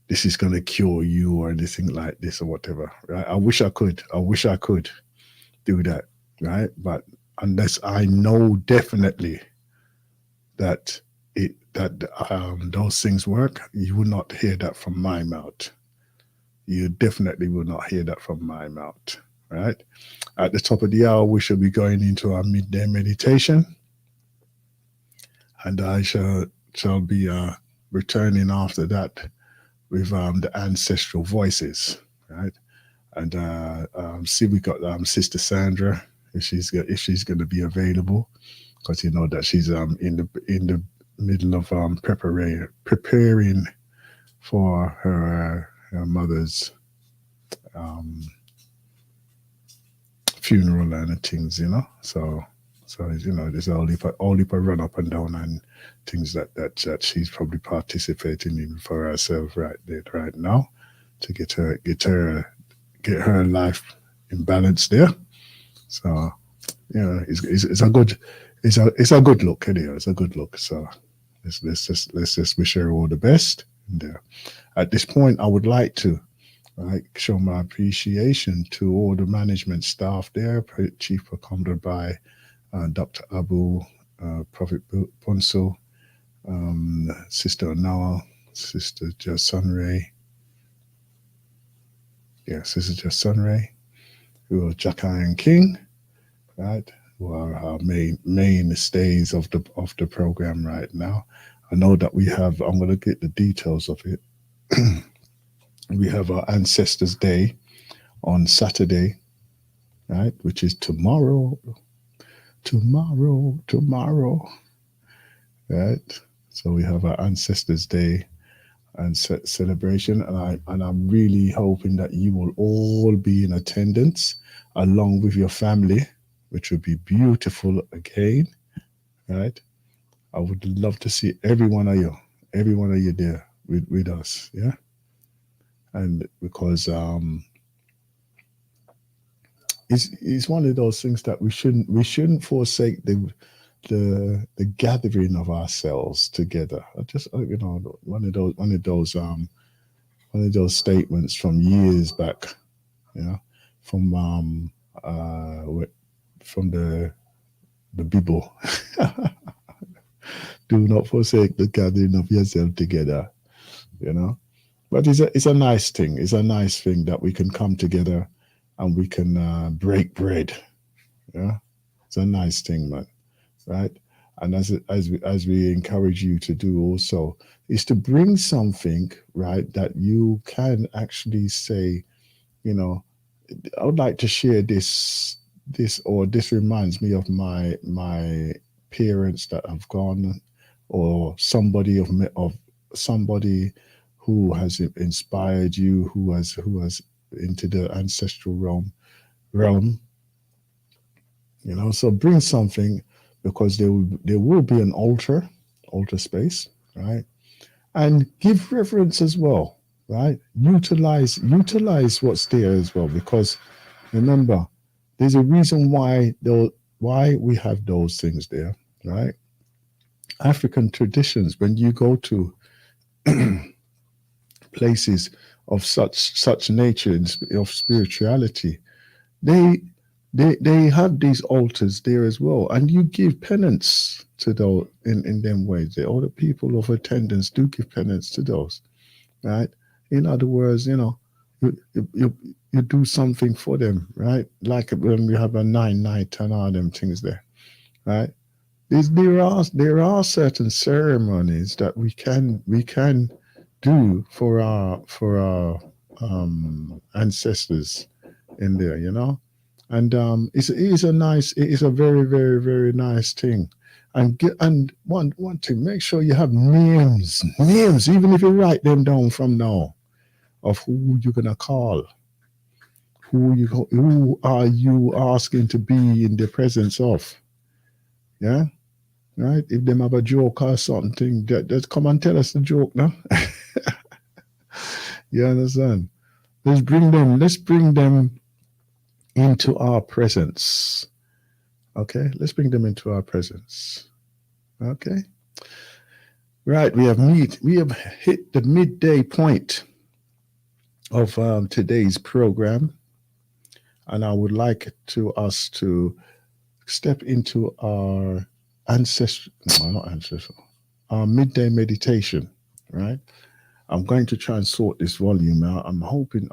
This is going to cure you or anything like this or whatever, right? I wish I could. I wish I could do that, right? But unless I know definitely that those things work, you will not hear that from my mouth. You definitely will not hear that from my mouth, right? At the top of the hour, we shall be going into our midday meditation, and I shall be returning after that with the ancestral voices, right? And see, we got Sister Sandra, if she's going to be available, because you know that she's in the middle of preparing for her mother's um, funeral and things, So there's all heap of run up and down and things that she's probably participating in for herself right now, to get her life in balance there. So it's a good it's a good look anyway. It's a good look. So let's just wish her all the best. And at this point, I would like to show my appreciation to all the management staff there, chief accompanied by Dr. Abu, Prophet Ponso, Sister Anawal, Sister Just Sunray, Sister Just Sunray, who are Jakai and King, right? Who are our mainstays of the program right now. I know that we have. I'm going to get the details of it. We have our Ancestors Day on Saturday, right? Which is tomorrow, tomorrow, right? So we have our Ancestors Day and celebration, and I'm really hoping that you will all be in attendance along with your family, which would be beautiful again, right? I would love to see every one of you there with us, yeah. And because it's one of those things that we shouldn't forsake the gathering of ourselves together. I just one of those statements from years back, you know, from from the Bible. Do not forsake the gathering of yourself together, you know. But it's a nice thing. It's a nice thing that we can come together and we can break bread. Yeah, it's a nice thing, man. Right? And as we encourage you to do also is to bring something, right, that you can actually say, you know, I would like to share this reminds me of my parents that have gone, or somebody of somebody who has inspired you, who has into the ancestral realm, you know. So bring something, because there will be an altar space, right? And give reverence as well, right? Utilize what's there as well, because remember, there's a reason why we have those things there, right? African traditions, when you go to places of such nature of spirituality, they they have these altars there as well, and you give penance to those in them ways. All the people of attendance do give penance to those, right? In other words, you know, you do something for them, right? Like when we have a 9 night and all them things there, right? There are certain ceremonies that we can do for our ancestors in there, you know. And it is a very, very, very nice thing. And one thing, make sure you have names, even if you write them down from now, of who you're gonna call, who are you asking to be in the presence of, yeah, right? If them have a joke or something, just come and tell us the joke now. You understand? Let's bring them into our presence. Okay, let's bring them into our presence. Okay, right. We have hit the midday point of today's program, and I would like to us to step into our ancestral, no, not ancestral, our midday meditation. Right. I'm going to try and sort this volume out. I'm hoping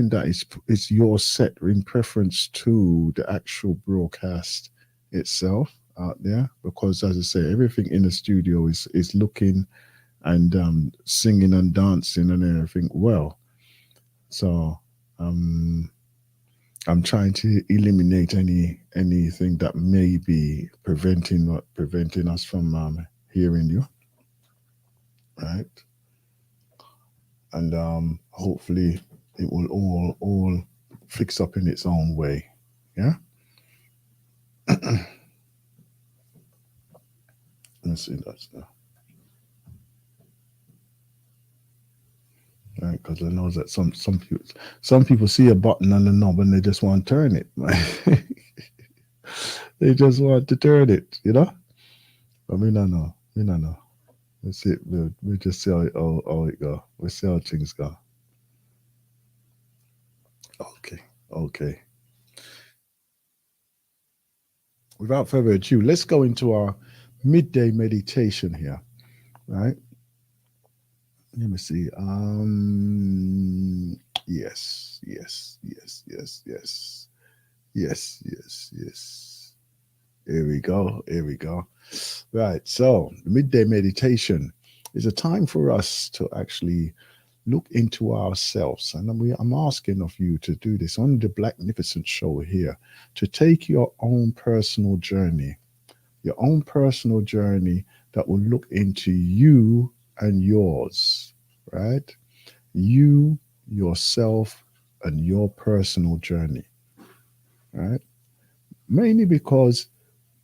that it's your set in preference to the actual broadcast itself out there, because as I say, everything in the studio is looking and singing and dancing and everything well. So um, I'm trying to eliminate anything that may be preventing us from hearing you, right? And hopefully it will all fix up in its own way. Yeah. Let's see that now. Right, because I know that some people see a button on the knob and they just want to turn it. They just want to turn it, you know. But me no know. Me no know. Let's see. We just see how it go. We see how things go. Okay. Okay. Without further ado, let's go into our midday meditation here. Right. Let me see. Yes, yes, yes, yes, yes. Yes, yes, yes. Here we go. Here we go. Right. So, the midday meditation is a time for us to actually look into ourselves. And I'm asking of you to do this on the Blacknificent show here, to take your own personal journey that will look into you and yours, right? You, yourself, and your personal journey, right? Mainly because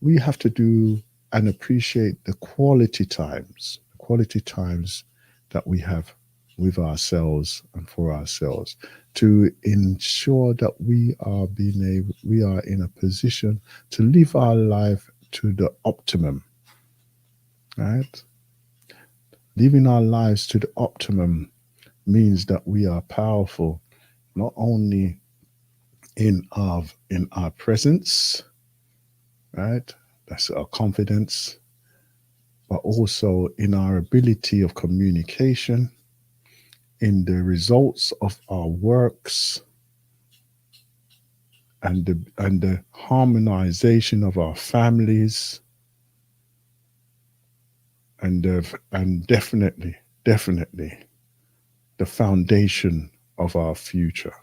we have to do and appreciate quality times that we have with ourselves and for ourselves, to ensure that we are in a position to live our life to the optimum, right? Living our lives to the optimum means that we are powerful, not only in our presence, right? That's our confidence, but also in our ability of communication, in the results of our works, and the harmonization of our families, and definitely the foundation of our future.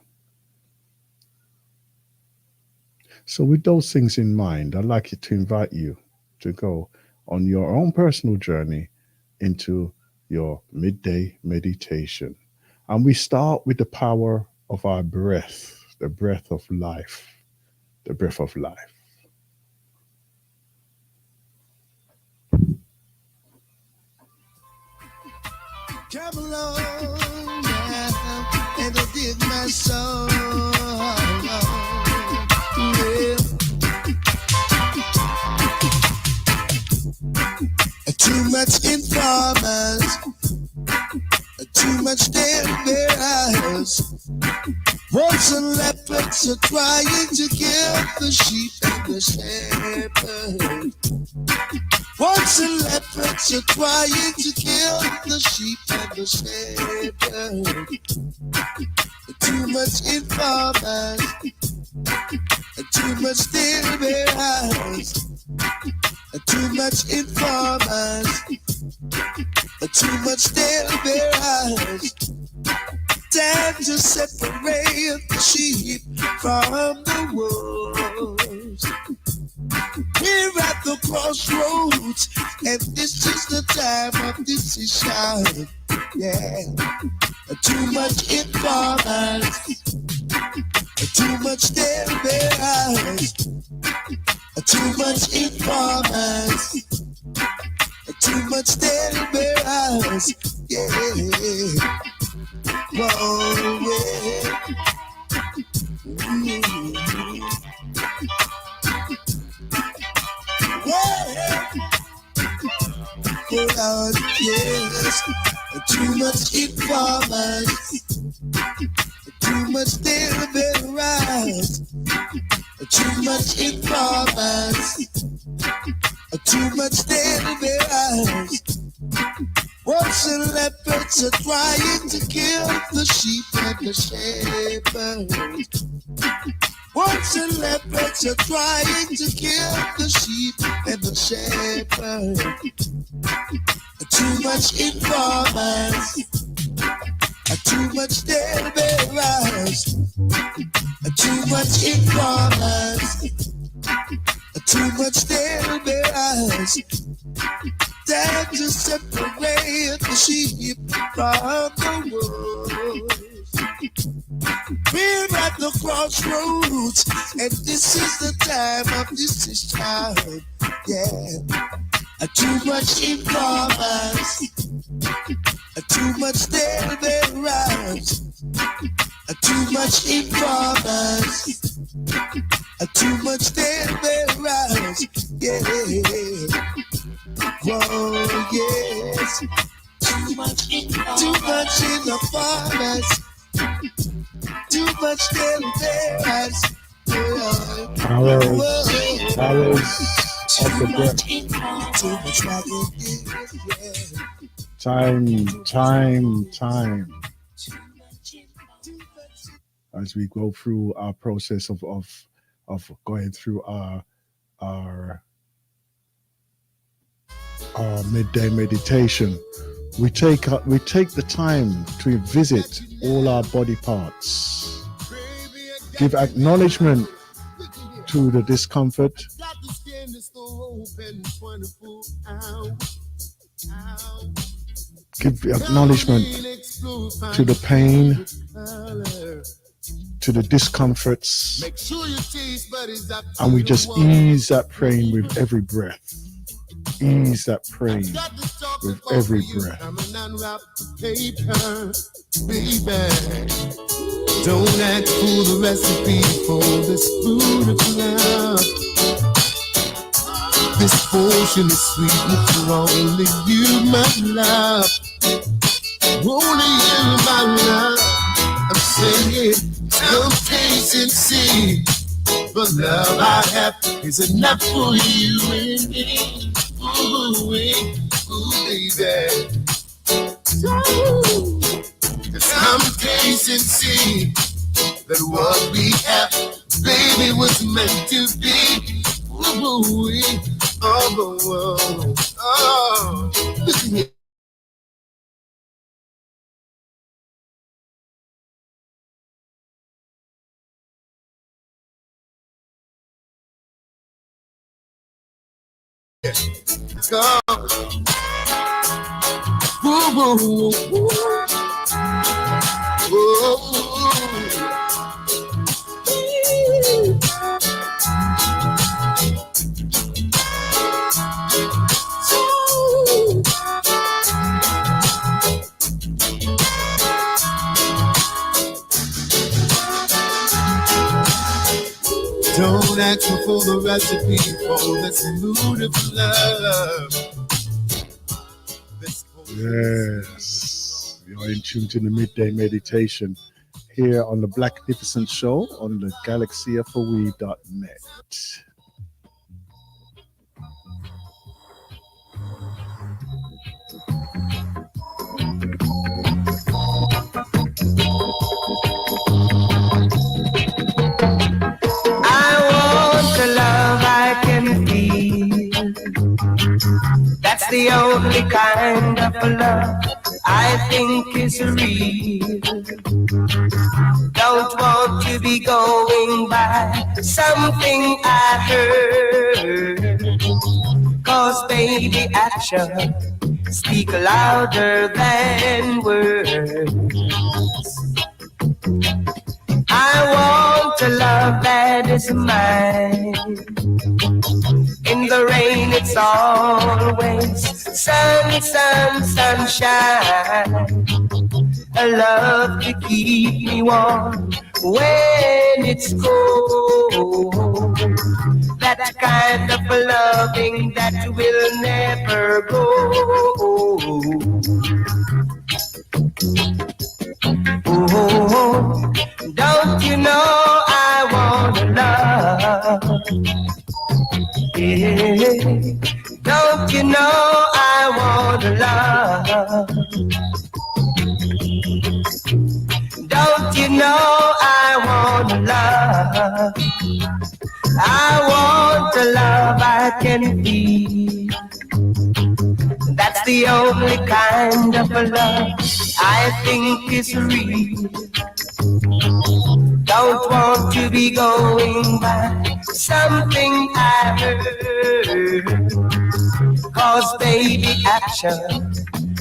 So, with those things in mind, I'd like to invite you to go on your own personal journey into your midday meditation. And we start with the power of our breath, the breath of life, the breath of life. Come along now and dig my soul. Yeah. Too much informers, too much damn their eyes. Wolves and leopards are trying to kill the sheep and the shepherd. Wolves and leopards are trying to kill the sheep and the shepherd. Too much informers, too much still their eyes. Too much informers, too much still their eyes. Time to separate the sheep from the wolves. We're at the crossroads, and this is the time of decision. Yeah, too much informers, too much still their eyes. Too much informers, too much still their eyes. Yeah, whoa, yeah. Yeah. Oh Lord, yes. Too much informers, too much still their eyes. Too much informers, too much dead their eyes. Wolves and leopards are trying to kill the sheep and the shepherd. Wolves and leopards are trying to kill the sheep and the shepherd. Too much informers, too much dead their eyes. Too much informers, too much still their eyes. Time to separate the sheep from the wolves. We're at the crossroads, and this is the time of decision. Yeah, too much informers, too much still their eyes. Too much informers, too much damn their eyes. Yeah, whoa, yes. Too much in the farmers, too much damn their eyes. Powers of the breath. Too much like it, Time. As we go through our process of of going through our midday meditation, we take the time to visit all our body parts, give acknowledgement to the discomfort, give acknowledgement to the pain, to the discomforts, and we just ease that pain with every breath. Ease that pain with every breath. Don't ask for the recipe for this food of love. This potion is sweet for only you, my love. Only you, my love. I'm saying, come taste and see. The love I have is enough for you and me. Ooh, baby. Come taste and see that what we have, baby, was meant to be. Ooh, all the world. Oh, listen here. Come. Ooh, ooh, ooh. Don't ask me for the recipe for this mood of love. Yes, you're in tune to the midday meditation here on the Blacknificent Show on the galaxyforwe.net. That's the only kind of love I think is real. Don't want to be going by something I heard. 'Cause baby, action speak louder than words. I want a love that is mine. In the rain, it's always sunshine. A love to keep me warm when it's cold. That kind of loving that will never go. Oh, don't you know I want love? Yeah. Don't you know I want love? Don't you know I want love? I want a love I can feel. That's the only kind of love I think is real. Don't want to be going by something I heard. 'Cause baby, action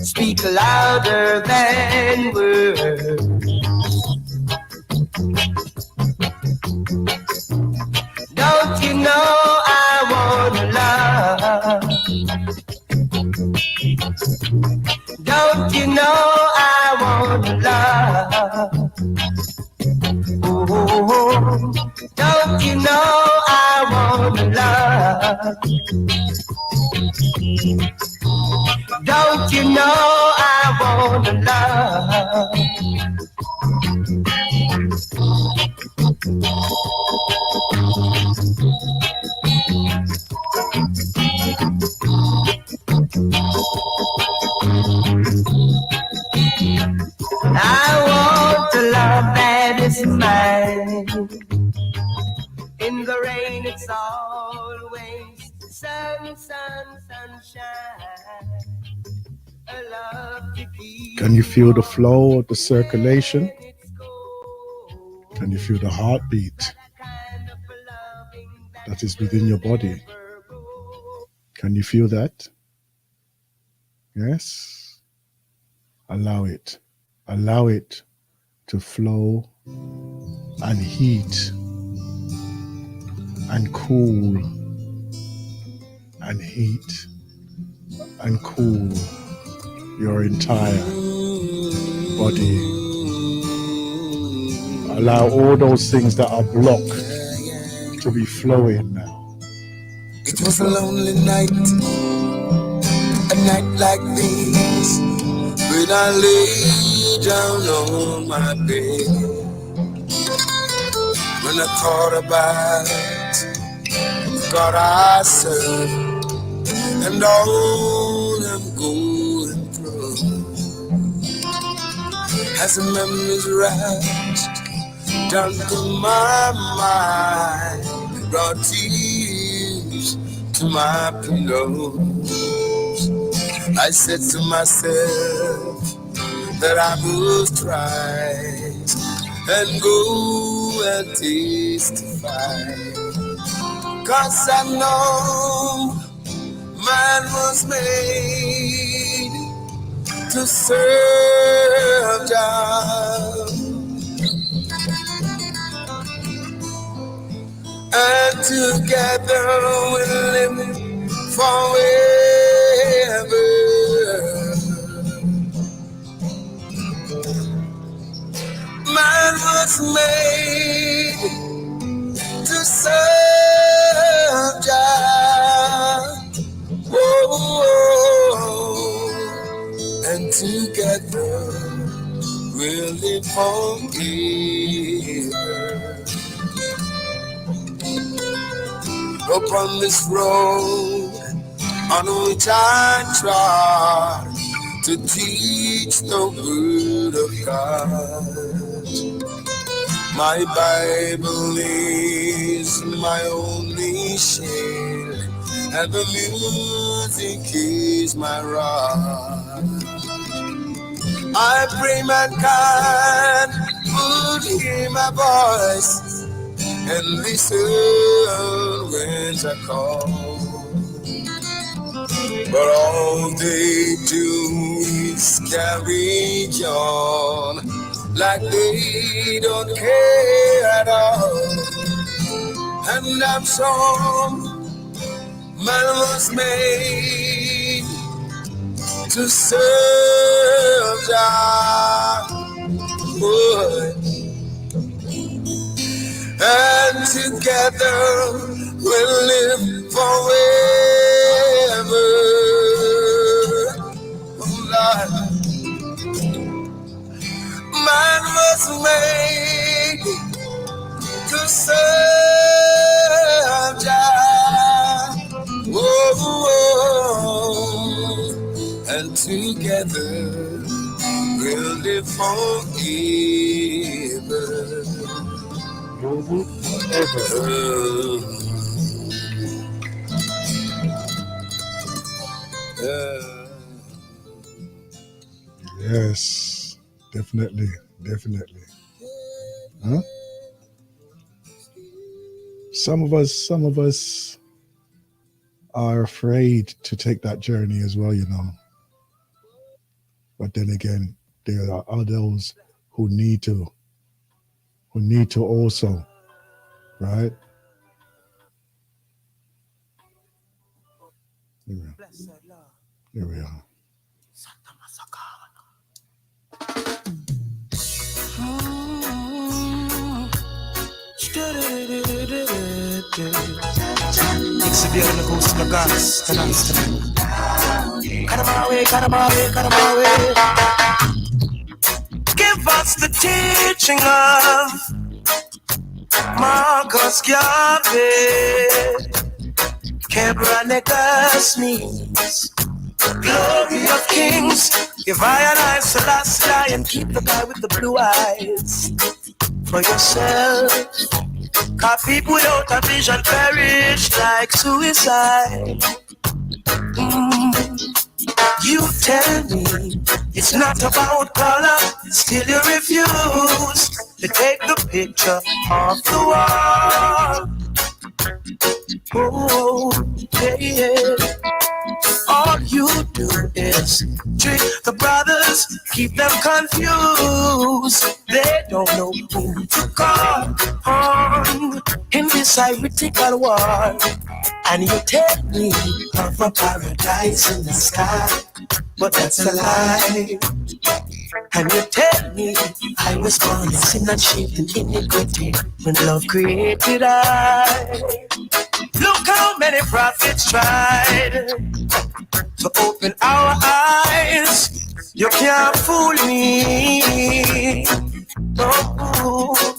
speak louder than words. Don't you know I want love? Don't you know I want love? Oh, don't you know I want love? Don't you know I want love? I want a love that is mine. In the Can you feel the flow of the circulation? Can you feel the heartbeat that is within your body? Can you feel that? Yes? Allow it. Allow it to flow and heat and cool and heat and cool your entire body. Allow all those things that are blocked to be flowing now. It was a lonely night, a night like this, when I lay down on my bed, when I thought about God I serve and all I'm going through, as the memories rushed down to my mind, brought tears to my pillow. I said to myself that I must rise and go and testify, 'cause I know man was made to serve God, and together we'll live forever. Man was made to serve God, and together we'll live forever. Upon this road on which I trod to teach the word of God, my Bible is my only shield, and the music is my rod. I pray mankind would hear my voice and listen when I call, but all they do is carry on like they don't care at all. And I'm sure man was made to serve God, and together we'll live forever. Oh Lord, man was made to serve God, and together we'll live forever. Yes, definitely, definitely. Huh? Some of us are afraid to take that journey as well, you know. But then again, there are others who need to also, right? Here we are. Give us the teaching of Marcus Garvey. Kebranekas means glory of kings. Give I and I Selassie and keep the guy with the blue eyes for yourself. 'Cause people without a vision perish like suicide. You tell me it's not about color, still you refuse to take the picture off the wall. Oh, yeah, yeah. All you do is trick the brothers, keep them confused. They don't know who to call on in this ironical war. And you tell me of a paradise in the sky, but that's a lie. And you tell me I was born in sin and shaped in iniquity when love created I. Look how many prophets tried to open our eyes. You can't fool me. No,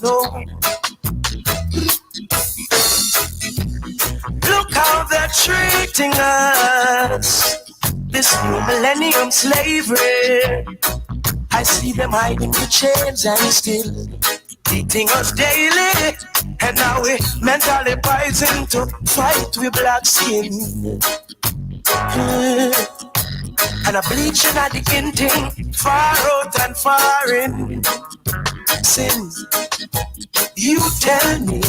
no. Look how they're treating us. This new millennium slavery. I see them hiding the chains and still beating us daily. And now we mentally poisoned to fight with black skin. And a bleaching at the ending, far out and far in. Sin, you tell me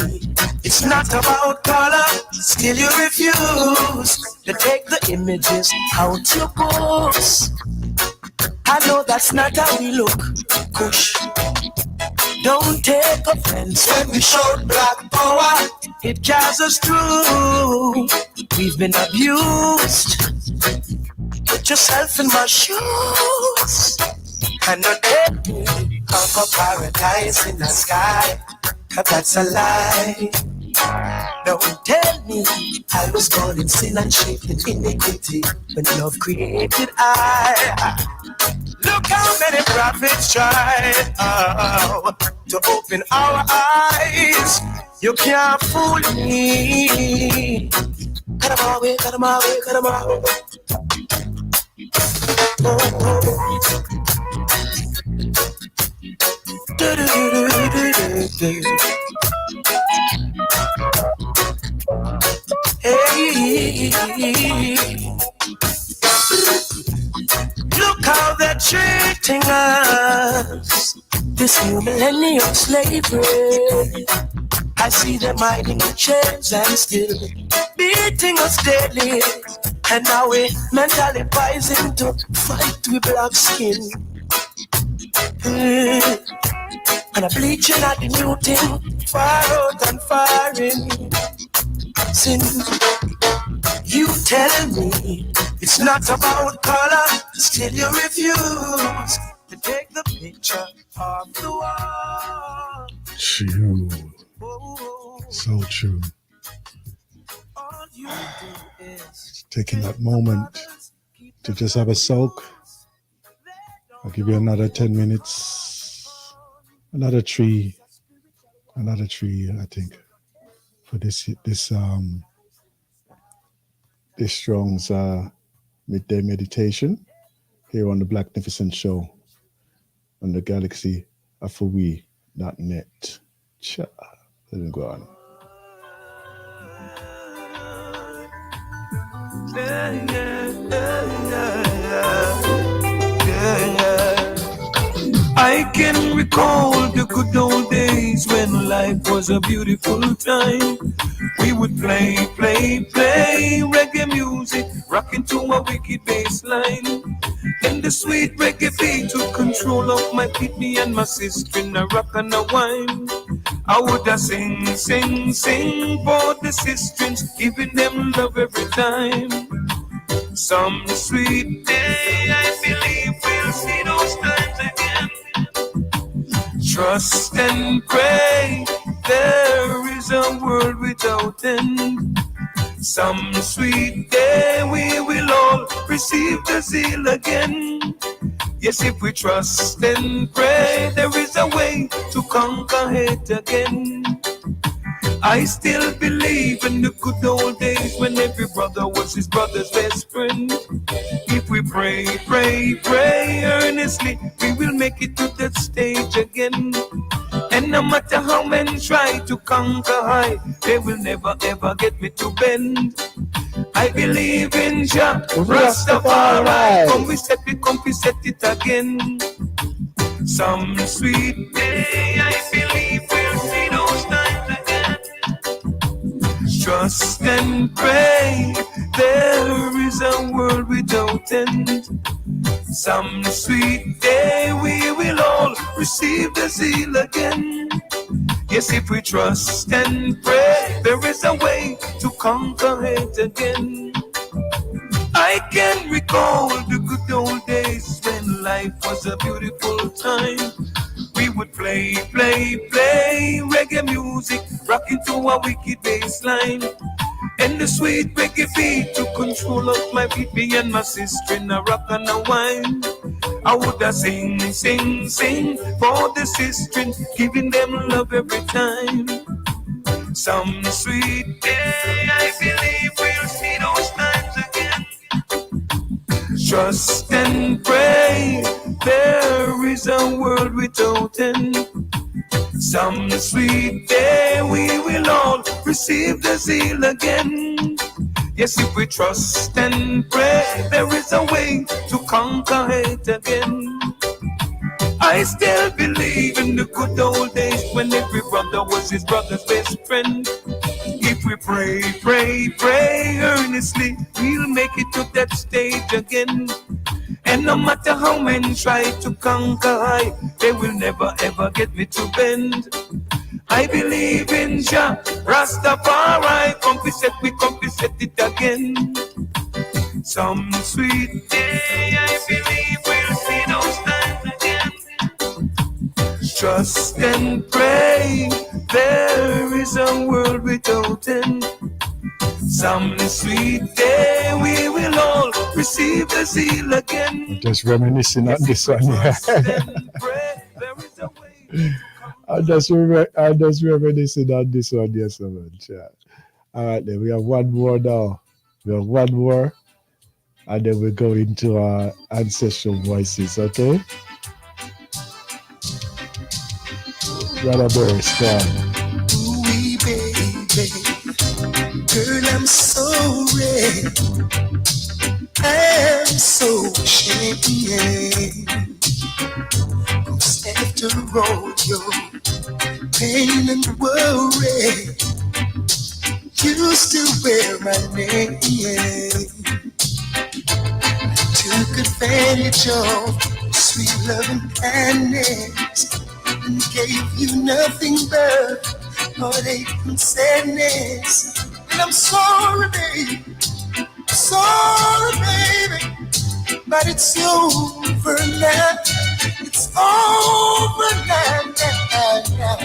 it's not about color, still you refuse to take the images out your books. I know that's not how we look, Kush. Don't take offense when we show black power. It carries us through. We've been abused. Put yourself in my shoes. And not take me of a paradise in the sky, 'cause that's a lie. Don't tell me I was born in sin and shaped in iniquity when love created I. Look how many prophets tried to open our eyes. You can't fool me. Cut 'em away, cut 'em away, cut 'em away. Oh, oh. Hey, look how they're treating us. This new millennium slavery. I see them hiding the chains and still beating us daily. And now we mentally poisoned to fight with black skin. And a bleaching at the new thing, far out and far in. Sin, you tell me it's not about color, still you refuse to take the picture off the wall. True. So true. All you do is Taking that moment to just have a soak. I'll give you another 10 minutes. Another three, I think, for this Strong's midday meditation here on the Blacknificent Show on the Galaxy for we.net. Cha, let me go on. I can recall the good old days when life was a beautiful time. We would play reggae music, rocking to a wicked bass line. And the sweet reggae beat took control of my feet, me and my sister in a rock and a wine. I would a sing for the sisters, giving them love every time. Some sweet day, I believe we'll see those times again. Trust and pray, there is a world without end. Some sweet day we will all receive the zeal again. Yes, if we trust and pray, there is a way to conquer hate again. I still believe in the good old days when every brother was his brother's best friend. If we pray earnestly, we will make it to that stage again. And And no matter how men try to conquer I, they will never ever get me to bend. I believe in Jah Rastafari. Come we set it again. Some sweet day I believe we'll see those times again. Trust and pray, there is a world without end. Some sweet day we will all receive the zeal again. Yes, if we trust and pray, there is a way to conquer it again. I can recall the good old days when life was a beautiful time. We would play reggae music, rocking to a wicked bass line. And the sweet reggae beat to control of my beat, me and my sister in a rock and a wine. I would a sing for the sister, giving them love every time. Some sweet day I believe we'll see those times again. Trust and pray, there is a world without end. Some sweet day we will all receive the zeal again. Yes, if we trust and pray, there is a way to conquer it again. I still believe in the good old days when every brother was his brother's best friend. If we pray earnestly, we'll make it to that stage again. And no matter how men try to conquer, they will never ever get me to bend. I believe in Jah Rastafari. Come set it again. Some sweet day I believe we'll see those times again. Trust and pray, there is a world without end. Some sweet day we will all receive the zeal again. Just reminiscing on this one. Yeah. I just reminiscing on this one. Yes, so much. Yeah. All right, then we have one more now. And then we go into our ancestral voices. Okay. Brother Boris, go on. Ooh, baby. Girl, I'm so red. I'm so ashamed. 'Cause after all your pain and worry, you still wear my name. Took advantage of sweet love and kindness and gave you nothing but heartache and sadness. And I'm sorry, baby, but it's over now. It's over now.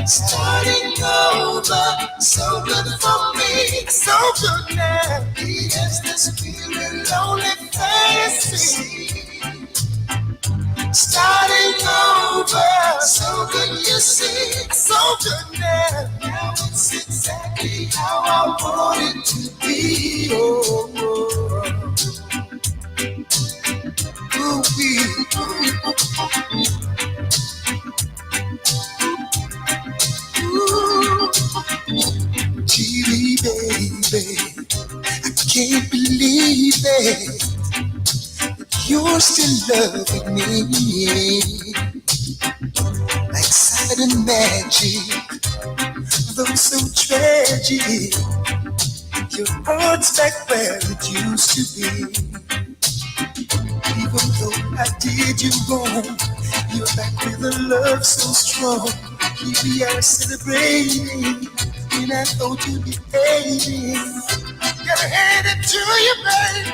Starting over, so good for me, so good now. Yes, this feeling lonely fantasy. Starting over, so good you see, so good now. Now it's exactly how I want it to be. Oh. Gee, baby, I can't believe it. You're still loving me like sudden magic, though so tragic. Your heart's back where it used to be. Even though I did you wrong, you're back with a love so strong. Here we are celebrating, and I thought you'd be hating. Gotta hand it to you, babe.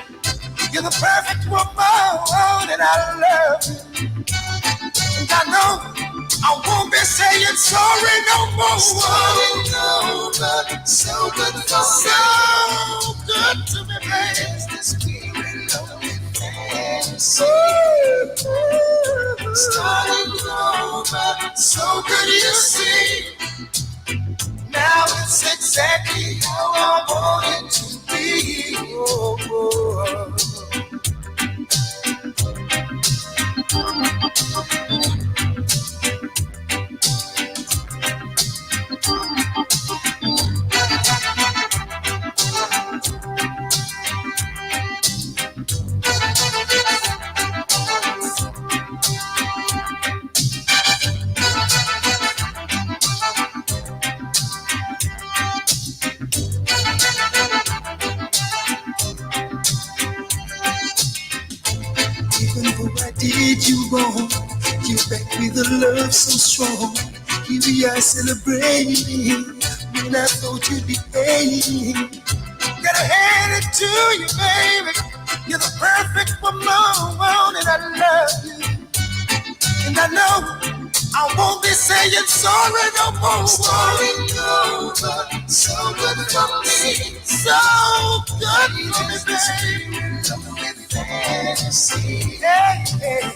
You're the perfect woman, and I love you. And I know I won't be saying sorry no more. Sorry no more. So good for me. So good to me, babe. This feeling lonely fantasy. Starting over, so good you see. Now it's exactly how I want it to be. Oh. wrong. You back with a love so strong. Here we are celebrating when I thought you'd be paying. Gotta hand it to you, baby. You're the perfect woman, and I love you. And I know I won't be saying sorry no more. Starting over, so good for me, so good for me, baby. With fantasy, yeah, yeah.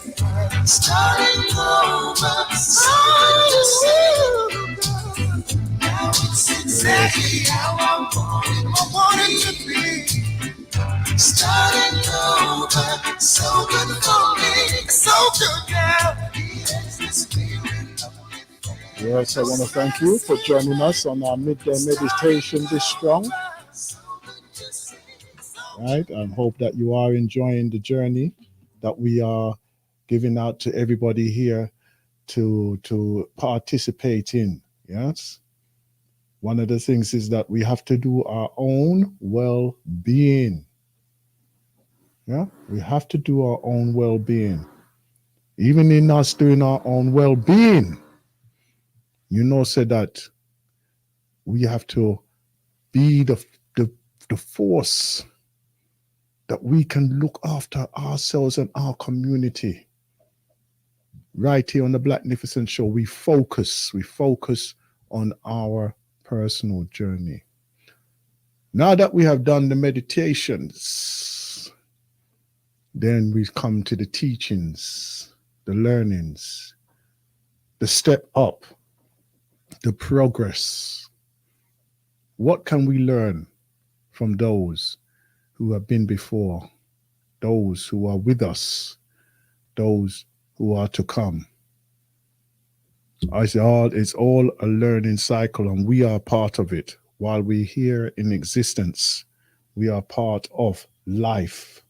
Starting over, so good. Now it's exactly how I want it to be. Starting over, so good for me, so good now. Yes, I want to thank you for joining us on our midday meditation this strong. Right, and hope that you are enjoying the journey that we are giving out to everybody here to participate in. Yes. One of the things is that we have to do our own well-being. Yeah, we have to do our own well-being. Even in us doing our own well-being, say that we have to be the force that we can look after ourselves and our community. Right here on the Blacknificent Show, we focus on our personal journey. Now that we have done the meditations, then we come to the teachings, the learnings, the step up, the progress. What can we learn from those who have been before, those who are with us, those who are to come? It's all a learning cycle, and we are part of it. While we're here in existence, we are part of life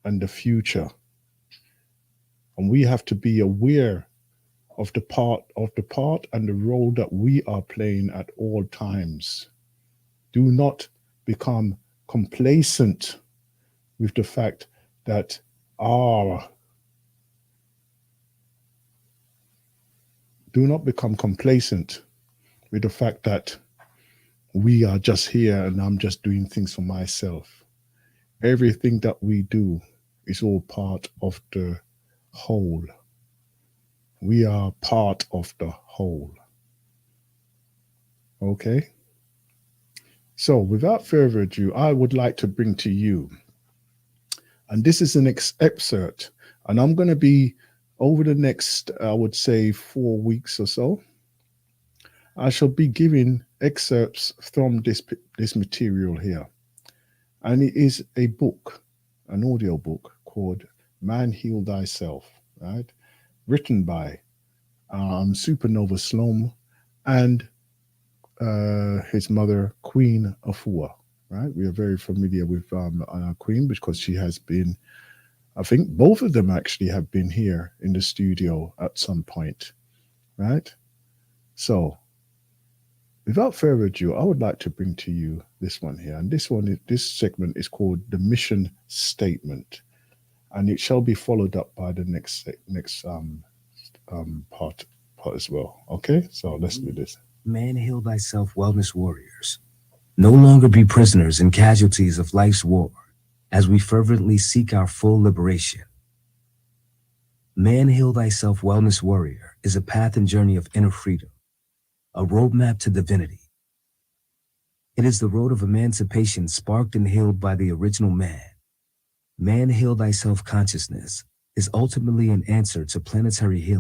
and the future. And we have to be aware of the part and the role that we are playing at all times. Do not become complacent with the fact that do not become complacent with the fact that we are just here and I'm just doing things for myself. Everything that we do is all part of the whole. We are part of the whole. Okay? So without further ado, I would like to bring to you, and this is an excerpt, and I'm going to be, over the next, I would say 4 weeks or so, I shall be giving excerpts from this material here. And it is a book, an audio book called Man Heal Thyself, right? Written by Supernova Sloan and his mother, Queen Afua, right? We are very familiar with our Queen because she has been, I think both of them actually have been here in the studio at some point, right? So without further ado, I would like to bring to you this one here. And this segment is called The Mission Statement. And it shall be followed up by the next part as well. Okay, so let's do this. Man, heal thyself, wellness warriors. No longer be prisoners and casualties of life's war, as we fervently seek our full liberation. Man, heal thyself, wellness warrior is a path and journey of inner freedom, a roadmap to divinity. It is the road of emancipation sparked and healed by the original man. Man, heal thyself consciousness is ultimately an answer to planetary healing.